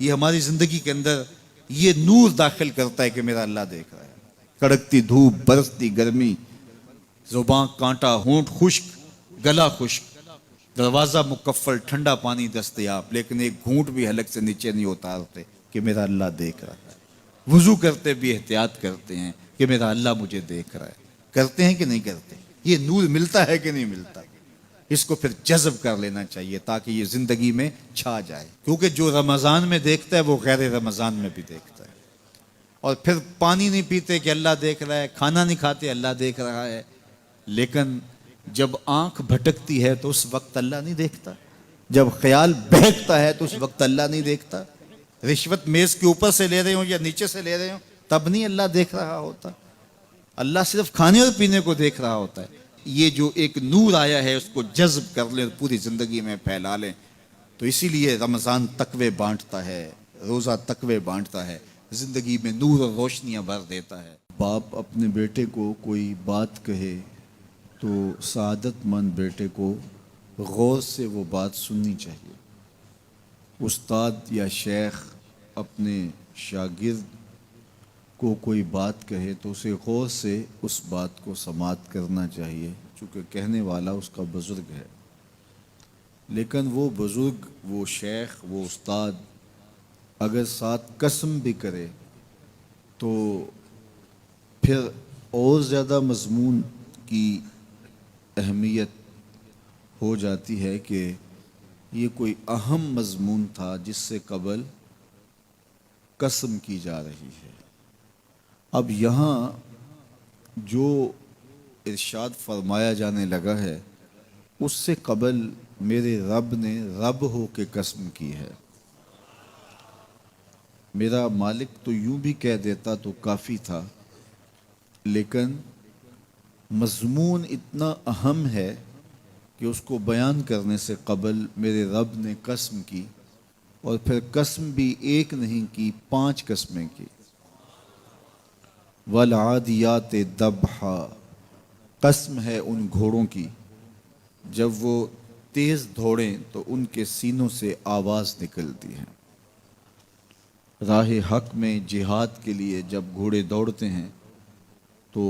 یہ ہماری زندگی کے اندر یہ نور داخل کرتا ہے کہ میرا اللہ دیکھ رہا ہے۔ کڑکتی دھوپ، برستی گرمی، زباں کانٹا، ہونٹ خشک، گلا خشک، دروازہ مکفل، ٹھنڈا پانی دستیاب، لیکن ایک گھونٹ بھی حلق سے نیچے نہیں اتارتے کہ میرا اللہ دیکھ رہا ہے۔ وضو کرتے بھی احتیاط کرتے ہیں کہ میرا اللہ مجھے دیکھ رہا ہے۔ کرتے ہیں کہ نہیں کرتے؟ یہ نور ملتا ہے کہ نہیں ملتا؟ اس کو پھر جذب کر لینا چاہیے تاکہ یہ زندگی میں چھا جائے، کیونکہ جو رمضان میں دیکھتا ہے وہ غیر رمضان میں بھی دیکھتا ہے۔ اور پھر پانی نہیں پیتے کہ اللہ دیکھ رہا ہے، کھانا نہیں کھاتے اللہ دیکھ رہا ہے، لیکن جب آنکھ بھٹکتی ہے تو اس وقت اللہ نہیں دیکھتا، جب خیال بہکتا ہے تو اس وقت اللہ نہیں دیکھتا، رشوت میز کے اوپر سے لے رہے ہوں یا نیچے سے لے رہے ہوں تب نہیں اللہ دیکھ رہا ہوتا، اللہ صرف کھانے اور پینے کو دیکھ رہا ہوتا ہے۔ یہ جو ایک نور آیا ہے اس کو جذب کر لیں، پوری زندگی میں پھیلا لیں۔ تو اسی لیے رمضان تقوی بانٹتا ہے، روزہ تقوی بانٹتا ہے، زندگی میں نور اور روشنیاں بھر دیتا ہے۔ باپ اپنے بیٹے کو کوئی بات کہے تو سعادت مند بیٹے کو غور سے وہ بات سننی چاہیے۔ استاد یا شیخ اپنے شاگرد کو کوئی بات کہے تو اسے غور سے اس بات کو سماعت کرنا چاہیے، چونکہ کہنے والا اس کا بزرگ ہے۔ لیکن وہ بزرگ، وہ شیخ، وہ استاد اگر ساتھ قسم بھی کرے تو پھر اور زیادہ مضمون کی اہمیت ہو جاتی ہے کہ یہ کوئی اہم مضمون تھا جس سے قبل قسم کی جا رہی ہے۔ اب یہاں جو ارشاد فرمایا جانے لگا ہے اس سے قبل میرے رب نے رب ہو کے قسم کی ہے۔ میرا مالک تو یوں بھی کہہ دیتا تو کافی تھا، لیکن مضمون اتنا اہم ہے کہ اس کو بیان کرنے سے قبل میرے رب نے قسم کی، اور پھر قسم بھی ایک نہیں کی، 5 قسمیں کی۔ والعادیات ضبحا، قسم ہے ان گھوڑوں کی جب وہ تیز دوڑیں تو ان کے سینوں سے آواز نکلتی ہے۔ راہ حق میں جہاد کے لیے جب گھوڑے دوڑتے ہیں تو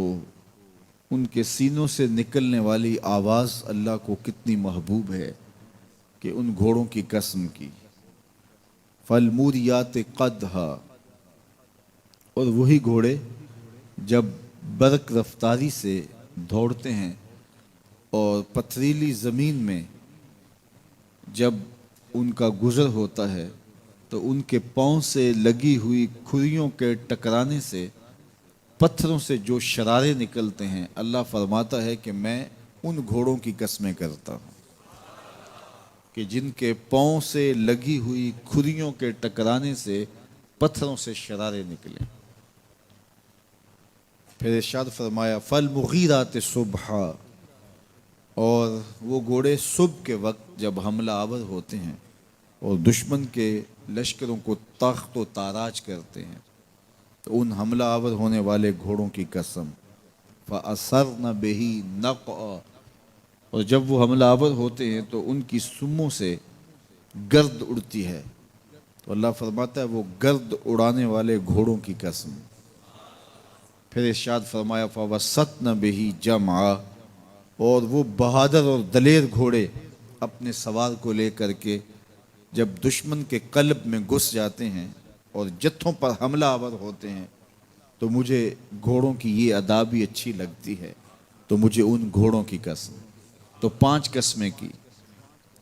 ان کے سینوں سے نکلنے والی آواز اللہ کو کتنی محبوب ہے کہ ان گھوڑوں کی قسم کی۔ فالموریات قدحا، اور وہی گھوڑے جب برق رفتاری سے دوڑتے ہیں اور پتھریلی زمین میں جب ان کا گزر ہوتا ہے تو ان کے پاؤں سے لگی ہوئی کھریوں کے ٹکرانے سے پتھروں سے جو شرارے نکلتے ہیں، اللہ فرماتا ہے کہ میں ان گھوڑوں کی قسمیں کرتا ہوں کہ جن کے پاؤں سے لگی ہوئی کھریوں کے ٹکرانے سے پتھروں سے شرارے نکلیں۔ پھر ارشاد فرمایا فالمغیرات صبحا، اور وہ گھوڑے صبح کے وقت جب حملہ آور ہوتے ہیں اور دشمن کے لشکروں کو تخت و تاراج کرتے ہیں تو ان حملہ آور ہونے والے گھوڑوں کی قسم فَأَثَرْنَ بِهِ نَقْعًا، اور جب وہ حملہ آور ہوتے ہیں تو ان کی سموں سے گرد اڑتی ہے، تو اللہ فرماتا ہے وہ گرد اڑانے والے گھوڑوں کی قسم۔ پھر ارشاد فرمایا فَوَسَّطْنَ بِهِ جَمْعًا، اور وہ بہادر اور دلیر گھوڑے اپنے سوار کو لے کر کے جب دشمن کے قلب میں گھس جاتے ہیں اور جتھوں پر حملہ آور ہوتے ہیں تو مجھے گھوڑوں کی یہ ادا بھی اچھی لگتی ہے، تو مجھے ان گھوڑوں کی قسم۔ تو 5 قسمیں کی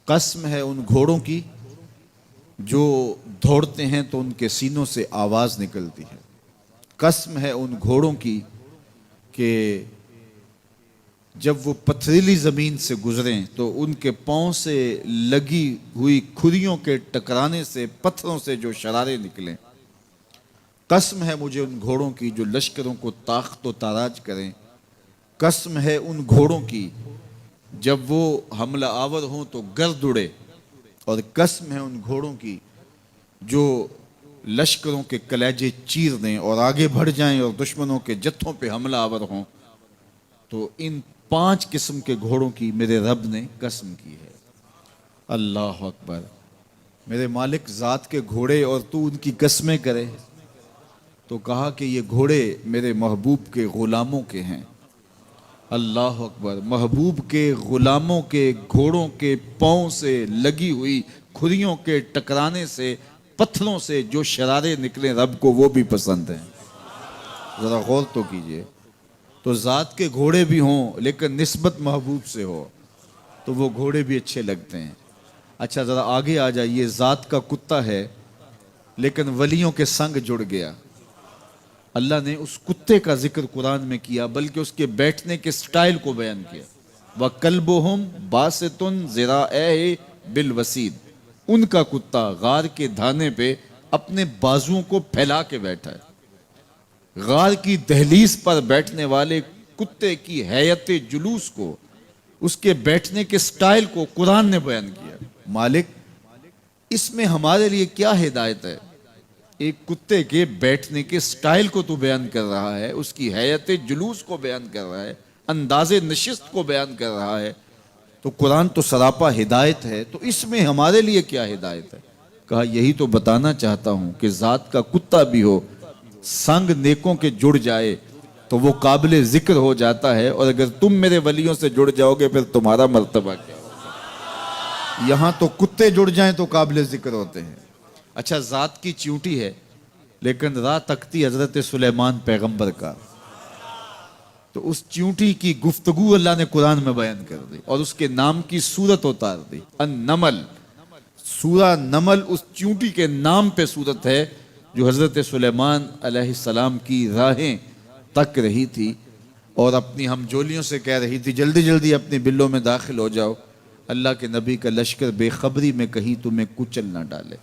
قسم ہے ان گھوڑوں کی جو دوڑتے ہیں تو ان کے سینوں سے آواز نکلتی ہے، قسم ہے ان گھوڑوں کی کہ جب وہ پتھریلی زمین سے گزریں تو ان کے پاؤں سے لگی ہوئی کھریوں کے ٹکرانے سے پتھروں سے جو شرارے نکلیں، قسم ہے مجھے ان گھوڑوں کی جو لشکروں کو تاخت و تاراج کریں، قسم ہے ان گھوڑوں کی جب وہ حملہ آور ہوں تو گرد اڑے، اور قسم ہے ان گھوڑوں کی جو لشکروں کے کلیجے چیر دیں اور آگے بڑھ جائیں اور دشمنوں کے جتھوں پہ حملہ آور ہوں۔ تو ان 5 قسم کے گھوڑوں کی میرے رب نے قسم کی ہے۔ اللہ اکبر، میرے مالک ذات کے گھوڑے اور تو ان کی قسمیں کرے، تو کہا کہ یہ گھوڑے میرے محبوب کے غلاموں کے ہیں۔ اللہ اکبر، محبوب کے غلاموں کے گھوڑوں کے پاؤں سے لگی ہوئی کھریوں کے ٹکرانے سے پتھروں سے جو شرارے نکلیں رب کو وہ بھی پسند ہیں۔ ذرا غور تو کیجئے، تو ذات کے گھوڑے بھی ہوں لیکن نسبت محبوب سے ہو تو وہ گھوڑے بھی اچھے لگتے ہیں۔ اچھا ذرا آگے آ جائیے، ذات کا کتا ہے لیکن ولیوں کے سنگ جڑ گیا۔ اللہ نے اس کتے کا ذکر قرآن میں کیا بلکہ اس کے بیٹھنے کے سٹائل کو بیان کیا۔ وَكَلْبُهُمْ بَاسِطٌ ذِرَاعَيْهِ بِالْوَسِيدِ، ان کا کتا غار کے دھانے پہ اپنے بازوؤں کو پھیلا کے بیٹھا ہے۔ غار کی دہلیز پر بیٹھنے والے کتے کی حیت جلوس کو، اس کے بیٹھنے کے سٹائل کو قرآن نے بیان کیا۔ مالک اس میں ہمارے لیے کیا ہدایت ہے؟ ایک کتے کے بیٹھنے کے سٹائل کو تو بیان کر رہا ہے، اس کی حیت جلوس کو بیان کر رہا ہے، انداز نشست کو بیان کر رہا ہے، تو قرآن تو سراپا ہدایت ہے، تو اس میں ہمارے لیے کیا ہدایت ہے؟ کہا یہی تو بتانا چاہتا ہوں کہ ذات کا کتا بھی ہو، سنگ نیکوں کے جڑ جائے تو وہ قابل ذکر ہو جاتا ہے، اور اگر تم میرے ولیوں سے جڑ جاؤ گے پھر تمہارا مرتبہ کیا ہوگا؟ یہاں تو کتے جڑ جائیں تو قابل ذکر ہوتے ہیں۔ اچھا ذات کی چیونٹی ہے لیکن راہ تکتی حضرت سلیمان پیغمبر کا، تو اس چیونٹی کی گفتگو اللہ نے قرآن میں بیان کر دی اور اس کے نام کی صورت اتار دی۔ النمل، سورہ نمل اس چیونٹی کے نام پہ صورت ہے جو حضرت سلیمان علیہ السلام کی راہیں تک رہی تھی اور اپنی ہمجولیوں سے کہہ رہی تھی جلدی جلدی اپنی بلوں میں داخل ہو جاؤ، اللہ کے نبی کا لشکر بے خبری میں کہیں تمہیں کچل نہ ڈالے۔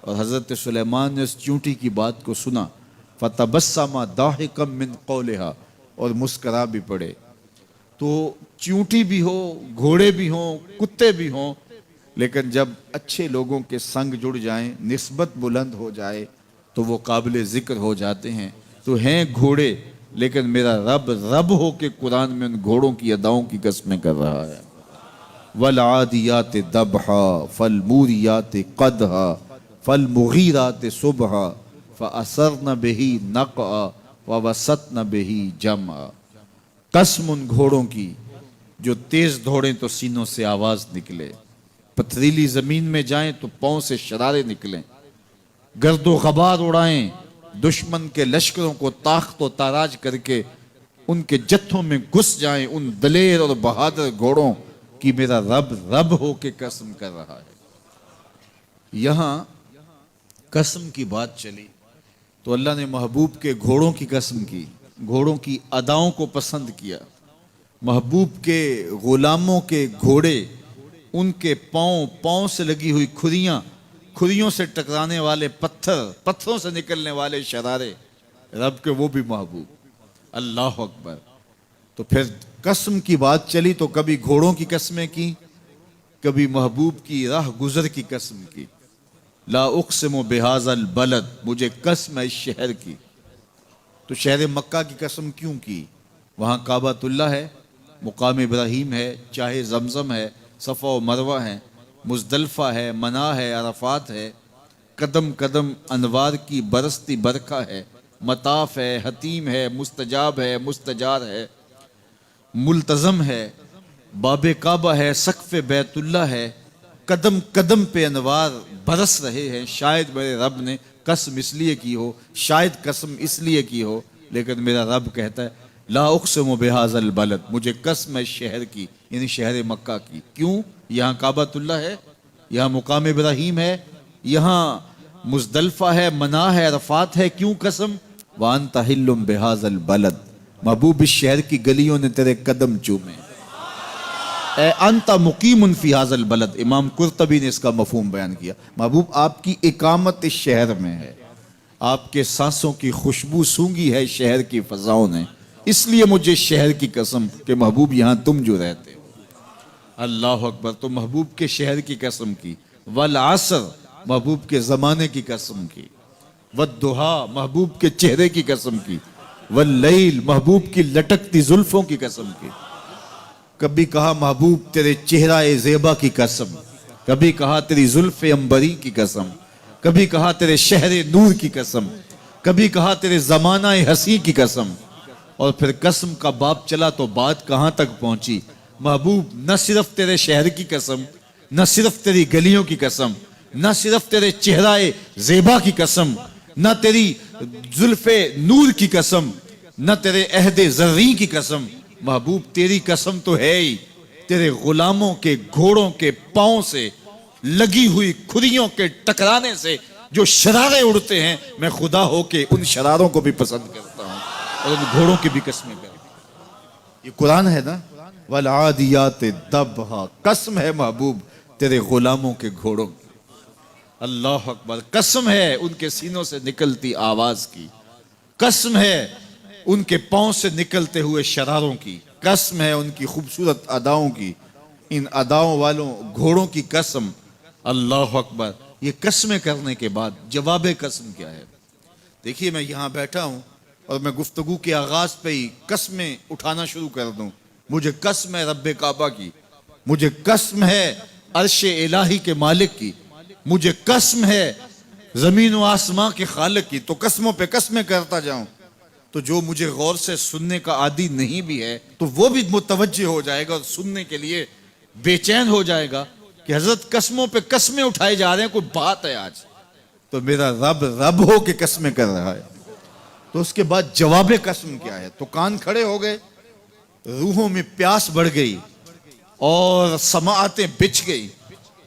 اور حضرت سلیمان نے اس چیونٹی کی بات کو سنا، فَتَبَسَّمَ ضَاحِكًا مِّن قَوْلِهَا، اور مسکرا بھی پڑے۔ تو چیونٹی بھی ہو، گھوڑے بھی ہوں، کتے بھی ہوں، لیکن جب اچھے لوگوں کے سنگ جڑ جائیں، نسبت بلند ہو جائے تو وہ قابل ذکر ہو جاتے ہیں۔ تو ہیں گھوڑے لیکن میرا رب رب ہو کے قرآن میں ان گھوڑوں کی اداؤں کی قسمیں کر رہا ہے۔ وَالْعَادِيَاتِ ضَبْحًا فَالْمُورِيَاتِ قَدْحًا فَالْمُغِيرَاتِ صُبْحًا فَأَثَرْنَ بِهِ نَقْعًا وَوَسَطْنَ بِهِ جَمْعًا، قسم ان گھوڑوں کی جو تیز دوڑیں تو سینوں سے آواز نکلے، پتھریلی زمین میں جائیں تو پاؤں سے شرارے نکلیں، گرد و غبار اڑائیں، دشمن کے لشکروں کو تاخت و تاراج کر کے ان کے جتھوں میں گھس جائیں، ان دلیر اور بہادر گھوڑوں کی میرا رب رب ہو کے قسم کر رہا ہے۔ یہاں قسم کی بات چلی تو اللہ نے محبوب کے گھوڑوں کی قسم کی، گھوڑوں کی اداؤں کو پسند کیا۔ محبوب کے غلاموں کے گھوڑے، ان کے پاؤں سے لگی ہوئی کھریوں سے ٹکرانے والے پتھروں سے نکلنے والے شرارے، رب کے وہ بھی محبوب۔ اللہ اکبر، تو پھر قسم کی بات چلی تو کبھی گھوڑوں کی قسمیں کی، کبھی محبوب کی راہ گزر کی قسم کی. لا اقسم بہذا البلد، مجھے قسم ہے اس شہر کی. تو شہر مکہ کی قسم کیوں کی؟ وہاں کعبۃ اللہ ہے، مقام ابراہیم ہے، چاہے زمزم ہے، صفا و مروہ ہے، مزدلفہ ہے، منا ہے، عرفات ہے، قدم قدم انوار کی برستی برکھا ہے، مطاف ہے، حتیم ہے، مستجاب ہے، مستجار ہے، ملتزم ہے، باب کعبہ ہے، سقف بیت اللہ ہے، قدم قدم پہ انوار برس رہے ہیں. شاید میرے رب نے قسم اس لیے کی ہو، شاید قسم اس لیے کی ہو، لیکن میرا رب کہتا ہے لا اقسم بہذا البلد، مجھے قسم ہے شہر کی، یعنی شہر مکہ کی. کیوں؟ یہاں کعبۃ اللہ ہے، یہاں مقام ابراہیم ہے، یہاں مزدلفہ ہے، منا ہے، عرفات ہے. کیوں قسم؟ وانت حل بہذا البلد، محبوب اس شہر کی گلیوں نے تیرے قدم چومے. اے انت مقیم فی ھذا البلد، امام قرطبی نے اس کا مفہوم بیان کیا. محبوب آپ کی اقامت اس شہر میں ہے، آپ کے سانسوں کی خوشبو سونگھی ہے شہر کی فضاؤں نے، اس لیے مجھے شہر کی قسم کہ محبوب یہاں تم جو رہتے ہو. اللہ اکبر. تو محبوب کے شہر کی قسم کی. والعصر، محبوب کے زمانے کی قسم کی. والضحیٰ، محبوب کے چہرے کی قسم کی. واللیل، محبوب کی لٹکتی زلفوں کی قسم کی. کبھی کہا محبوب تیرے چہرہ زیبا کی قسم، کبھی کہا تیری زلف عنبری کی قسم، کبھی کہا تیرے شہر نور کی قسم، کبھی کہا تیرے زمانہ حسین کی قسم. اور پھر قسم کا باب چلا تو بات کہاں تک پہنچی؟ محبوب نہ صرف تیرے شہر کی قسم، نہ صرف تیری گلیوں کی قسم، نہ صرف تیرے چہرہ زیبا کی قسم، نہ تیری زلف نور کی قسم، نہ تیرے عہد زریں کی قسم. محبوب تیری قسم تو ہے ہی تیرے غلاموں کے گھوڑوں کے پاؤں سے لگی ہوئی کھریوں کے ٹکرانے سے جو شرارے اڑتے ہیں. میں خدا ہو کے ان شراروں کو بھی پسند کرتا ہوں اور ان گھوڑوں کی بھی قسمیں کرتا ہوں. یہ قرآن ہے نا. والعادیات ضبحا، قسم ہے محبوب تیرے غلاموں کے گھوڑوں کی. اللہ اکبر. قسم ہے ان کے سینوں سے نکلتی آواز کی، قسم ہے ان کے پاؤں سے نکلتے ہوئے شراروں کی، قسم ہے ان کی خوبصورت اداؤں کی، ان اداؤں والوں گھوڑوں کی قسم. اللہ اکبر. یہ قسمیں کرنے کے بعد جواب قسم کیا ہے؟ دیکھیے میں یہاں بیٹھا ہوں اور میں گفتگو کے آغاز پہ ہی قسمیں اٹھانا شروع کر دوں. مجھے قسم ہے رب کعبہ کی، مجھے قسم ہے عرش الہی کے مالک کی، مجھے قسم ہے زمین و آسمان کے خالق کی. تو قسموں پہ قسمیں کرتا جاؤں تو جو مجھے غور سے سننے کا عادی نہیں بھی ہے تو وہ بھی متوجہ ہو جائے گا اور سننے کے لیے بے چین ہو جائے گا کہ حضرت قسموں پہ قسمیں اٹھائے جا رہے ہیں، کوئی بات ہے آج. تو میرا رب رب ہو کے قسمیں کر رہا ہے. تو اس کے بعد جواب قسم کیا ہے؟ تو کان کھڑے ہو گئے، روحوں میں پیاس بڑھ گئی اور سماعتیں بچھ گئی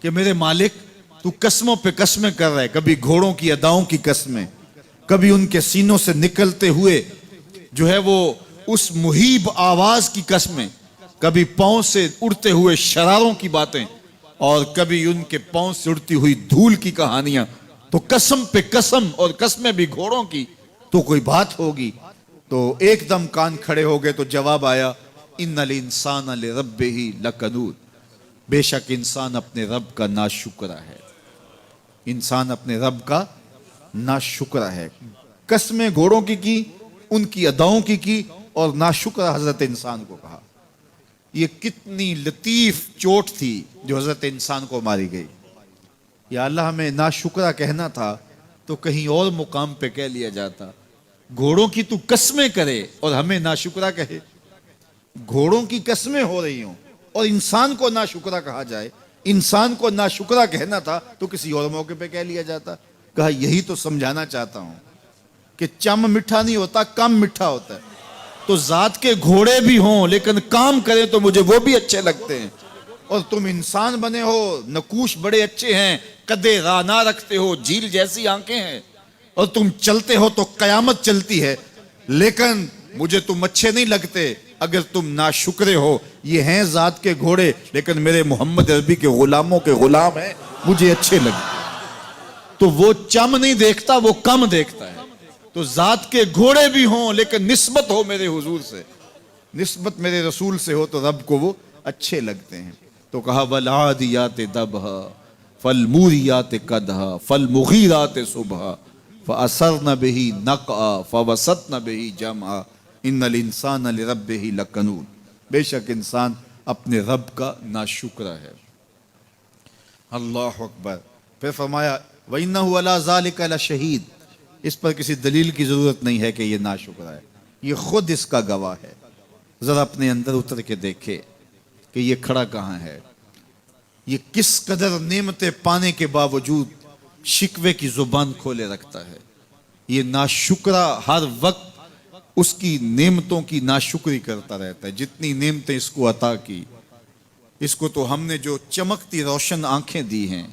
کہ میرے مالک تو قسموں پہ قسمیں کر رہا ہے. کبھی گھوڑوں کی اداؤں کی قسمیں، کبھی ان کے سینوں سے نکلتے ہوئے جو ہے وہ اس مہیب آواز کی قسمیں، کبھی پاؤں سے اڑتے ہوئے شراروں کی باتیں، اور کبھی ان کے پاؤں سے اڑتی ہوئی دھول کی کہانیاں. تو قسم پہ قسم، اور قسمیں بھی گھوڑوں کی. تو کوئی بات ہوگی. تو ایک دم کان کھڑے ہو گئے تو جواب آیا ان الانسان لربہ لکنود، بے شک انسان اپنے رب کا ناشکرا ہے، انسان اپنے رب کا ناشکرا ہے. قسمیں گھوڑوں کی ان کی اداؤں کی اور ناشکرا حضرت انسان کو کہا. یہ کتنی لطیف چوٹ تھی جو حضرت انسان کو ماری گئی. یا اللہ ہمیں ناشکرا کہنا تھا تو کہیں اور مقام پہ کہہ لیا جاتا. گھوڑوں کی تو قسمیں کرے اور ہمیں ناشکرا کہے. گھوڑوں کی قسمیں ہو رہی ہوں اور انسان کو ناشکرا کہا جائے. انسان کو ناشکرا کہنا تھا تو کسی اور موقع پہ کہہ لیا جاتا. کہا یہی تو سمجھانا چاہتا ہوں کہ چم میٹھا نہیں ہوتا، کم میٹھا ہوتا ہے. تو ذات کے گھوڑے بھی ہوں لیکن کام کریں تو مجھے وہ بھی اچھے لگتے ہیں. اور تم انسان بنے ہو، نقوش بڑے اچھے ہیں، قدے رانا رکھتے ہو، جھیل جیسی آنکھیں ہیں، اور تم چلتے ہو تو قیامت چلتی ہے، لیکن مجھے تم اچھے نہیں لگتے اگر تم ناشکرے ہو. یہ ہیں ذات کے گھوڑے لیکن میرے محمد عربی کے غلاموں کے غلام ہیں، مجھے اچھے لگتے. تو وہ چم نہیں دیکھتا، وہ کم دیکھتا ہے. تو ذات کے گھوڑے بھی ہوں لیکن نسبت ہو میرے حضور سے. نسبت میرے رسول سے ہو تو رب کو وہ اچھے لگتے ہیں۔ تو کہا والعادیات ضبحا فالموریات قدحا فالمغیرات صبحا فأثرن به نقعا فوسطن به جمعا ان الانسان لربہ لکنود۔ بے شک انسان اپنے رب کا ناشکرہ ہے۔ اللہ اکبر۔ پھر فرمایا وَإِنَّهُ عَلَىٰ ذَلِكَ لَشَهِيدٌ، اس پر کسی دلیل کی ضرورت نہیں ہے کہ یہ ناشکرہ ہے، یہ خود اس کا گواہ ہے۔ ذرا اپنے اندر اتر کے دیکھے کہ یہ کھڑا کہاں ہے، یہ کس قدر نعمتیں پانے کے باوجود شکوے کی زبان کھولے رکھتا ہے۔ یہ ناشکرہ ہر وقت اس کی نعمتوں کی ناشکری کرتا رہتا ہے۔ جتنی نعمتیں اس کو عطا کی، اس کو تو ہم نے جو چمکتی روشن آنکھیں دی ہیں،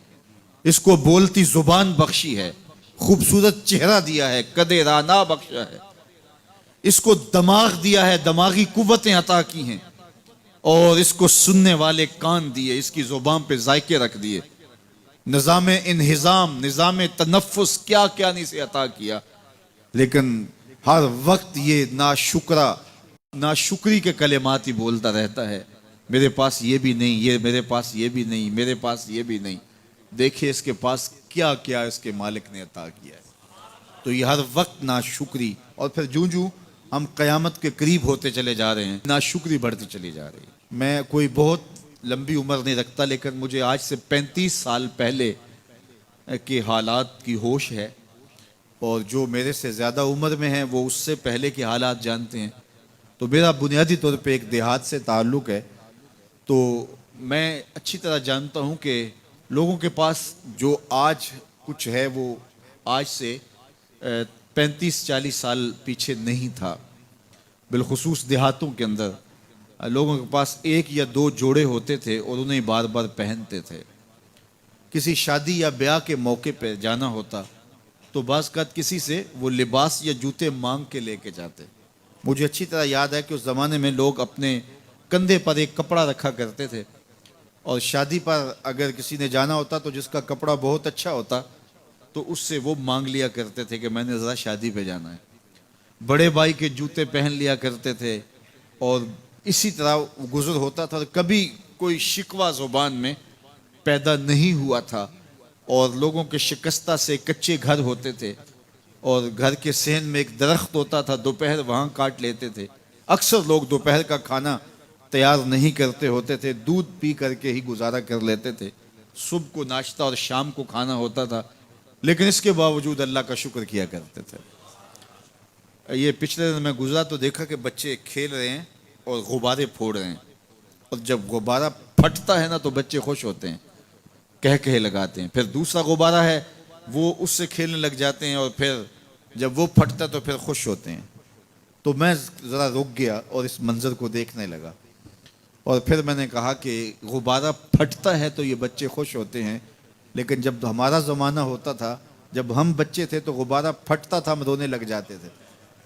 اس کو بولتی زبان بخشی ہے، خوبصورت چہرہ دیا ہے، قد رانا بخشا ہے، اس کو دماغ دیا ہے، دماغی قوتیں عطا کی ہیں، اور اس کو سننے والے کان دیے، اس کی زبان پہ ذائقے رکھ دیے، نظام انہضام، نظام تنفس، کیا کیا نہیں سے عطا کیا، لیکن ہر وقت یہ ناشکری کے کلمات ہی بولتا رہتا ہے۔ میرے پاس یہ بھی نہیں، یہ میرے پاس یہ بھی نہیں، میرے پاس یہ بھی نہیں۔ دیکھیں اس کے پاس کیا کیا اس کے مالک نے عطا کیا ہے۔ تو یہ ہر وقت ناشکری، اور پھر جوں جوں ہم قیامت کے قریب ہوتے چلے جا رہے ہیں، ناشکری بڑھتی چلی جا رہی ہے۔ میں کوئی بہت لمبی عمر نہیں رکھتا، لیکن مجھے آج سے 35 سال پہلے کے حالات کی ہوش ہے، اور جو میرے سے زیادہ عمر میں ہیں وہ اس سے پہلے کے حالات جانتے ہیں۔ تو میرا بنیادی طور پہ ایک دیہات سے تعلق ہے، تو میں اچھی طرح جانتا ہوں کہ لوگوں کے پاس جو آج کچھ ہے وہ آج سے 35-40 سال پیچھے نہیں تھا۔ بالخصوص دیہاتوں کے اندر لوگوں کے پاس 1 یا 2 جوڑے ہوتے تھے اور انہیں بار بار پہنتے تھے۔ کسی شادی یا بیاہ کے موقع پہ جانا ہوتا تو بعض اوقات کسی سے وہ لباس یا جوتے مانگ کے لے کے جاتے۔ مجھے اچھی طرح یاد ہے کہ اس زمانے میں لوگ اپنے کندھے پر ایک کپڑا رکھا کرتے تھے، اور شادی پر اگر کسی نے جانا ہوتا تو جس کا کپڑا بہت اچھا ہوتا تو اس سے وہ مانگ لیا کرتے تھے کہ میں نے ذرا شادی پہ جانا ہے۔ بڑے بھائی کے جوتے پہن لیا کرتے تھے، اور اسی طرح گزر ہوتا تھا۔ کبھی کوئی شکوہ زبان میں پیدا نہیں ہوا تھا، اور لوگوں کے شکستہ سے کچے گھر ہوتے تھے، اور گھر کے صحن میں ایک درخت ہوتا تھا، دوپہر وہاں کاٹ لیتے تھے۔ اکثر لوگ دوپہر کا کھانا تیار نہیں کرتے ہوتے تھے، دودھ پی کر کے ہی گزارا کر لیتے تھے۔ صبح کو ناشتہ اور شام کو کھانا ہوتا تھا، لیکن اس کے باوجود اللہ کا شکر کیا کرتے تھے۔ یہ پچھلے دن میں گزرا تو دیکھا کہ بچے کھیل رہے ہیں اور غبارے پھوڑ رہے ہیں، اور جب غبارہ پھٹتا ہے نا تو بچے خوش ہوتے ہیں، کہے لگاتے ہیں۔ پھر دوسرا غبارہ ہے، وہ اس سے کھیلنے لگ جاتے ہیں، اور پھر جب وہ پھٹتا تو پھر خوش ہوتے ہیں۔ تو میں ذرا رک گیا اور اس منظر کو دیکھنے لگا، اور پھر میں نے کہا کہ غبارہ پھٹتا ہے تو یہ بچے خوش ہوتے ہیں، لیکن جب ہمارا زمانہ ہوتا تھا، جب ہم بچے تھے تو غبارہ پھٹتا تھا، ہم رونے لگ جاتے تھے،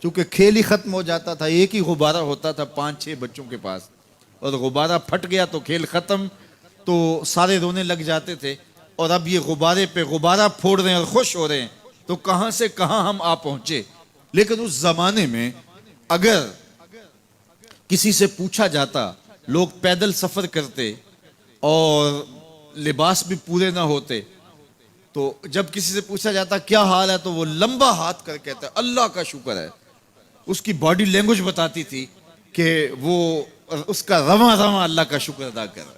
چونکہ کھیل ہی ختم ہو جاتا تھا۔ ایک ہی غبارہ ہوتا تھا 5-6 بچوں کے پاس، اور غبارہ پھٹ گیا تو کھیل ختم، تو سارے رونے لگ جاتے تھے۔ اور اب یہ غبارے پہ غبارہ پھوڑ رہے ہیں اور خوش ہو رہے ہیں، تو کہاں سے کہاں ہم آ پہنچے۔ لیکن اس زمانے میں اگر کسی سے پوچھا جاتا، لوگ پیدل سفر کرتے اور لباس بھی پورے نہ ہوتے، تو جب کسی سے پوچھا جاتا کیا حال ہے تو وہ لمبا ہاتھ کر کہتا ہے اللہ کا شکر ہے۔ اس کی باڈی لینگویج بتاتی تھی کہ وہ اس کا رواں رواں اللہ کا شکر ادا کر رہا ہے۔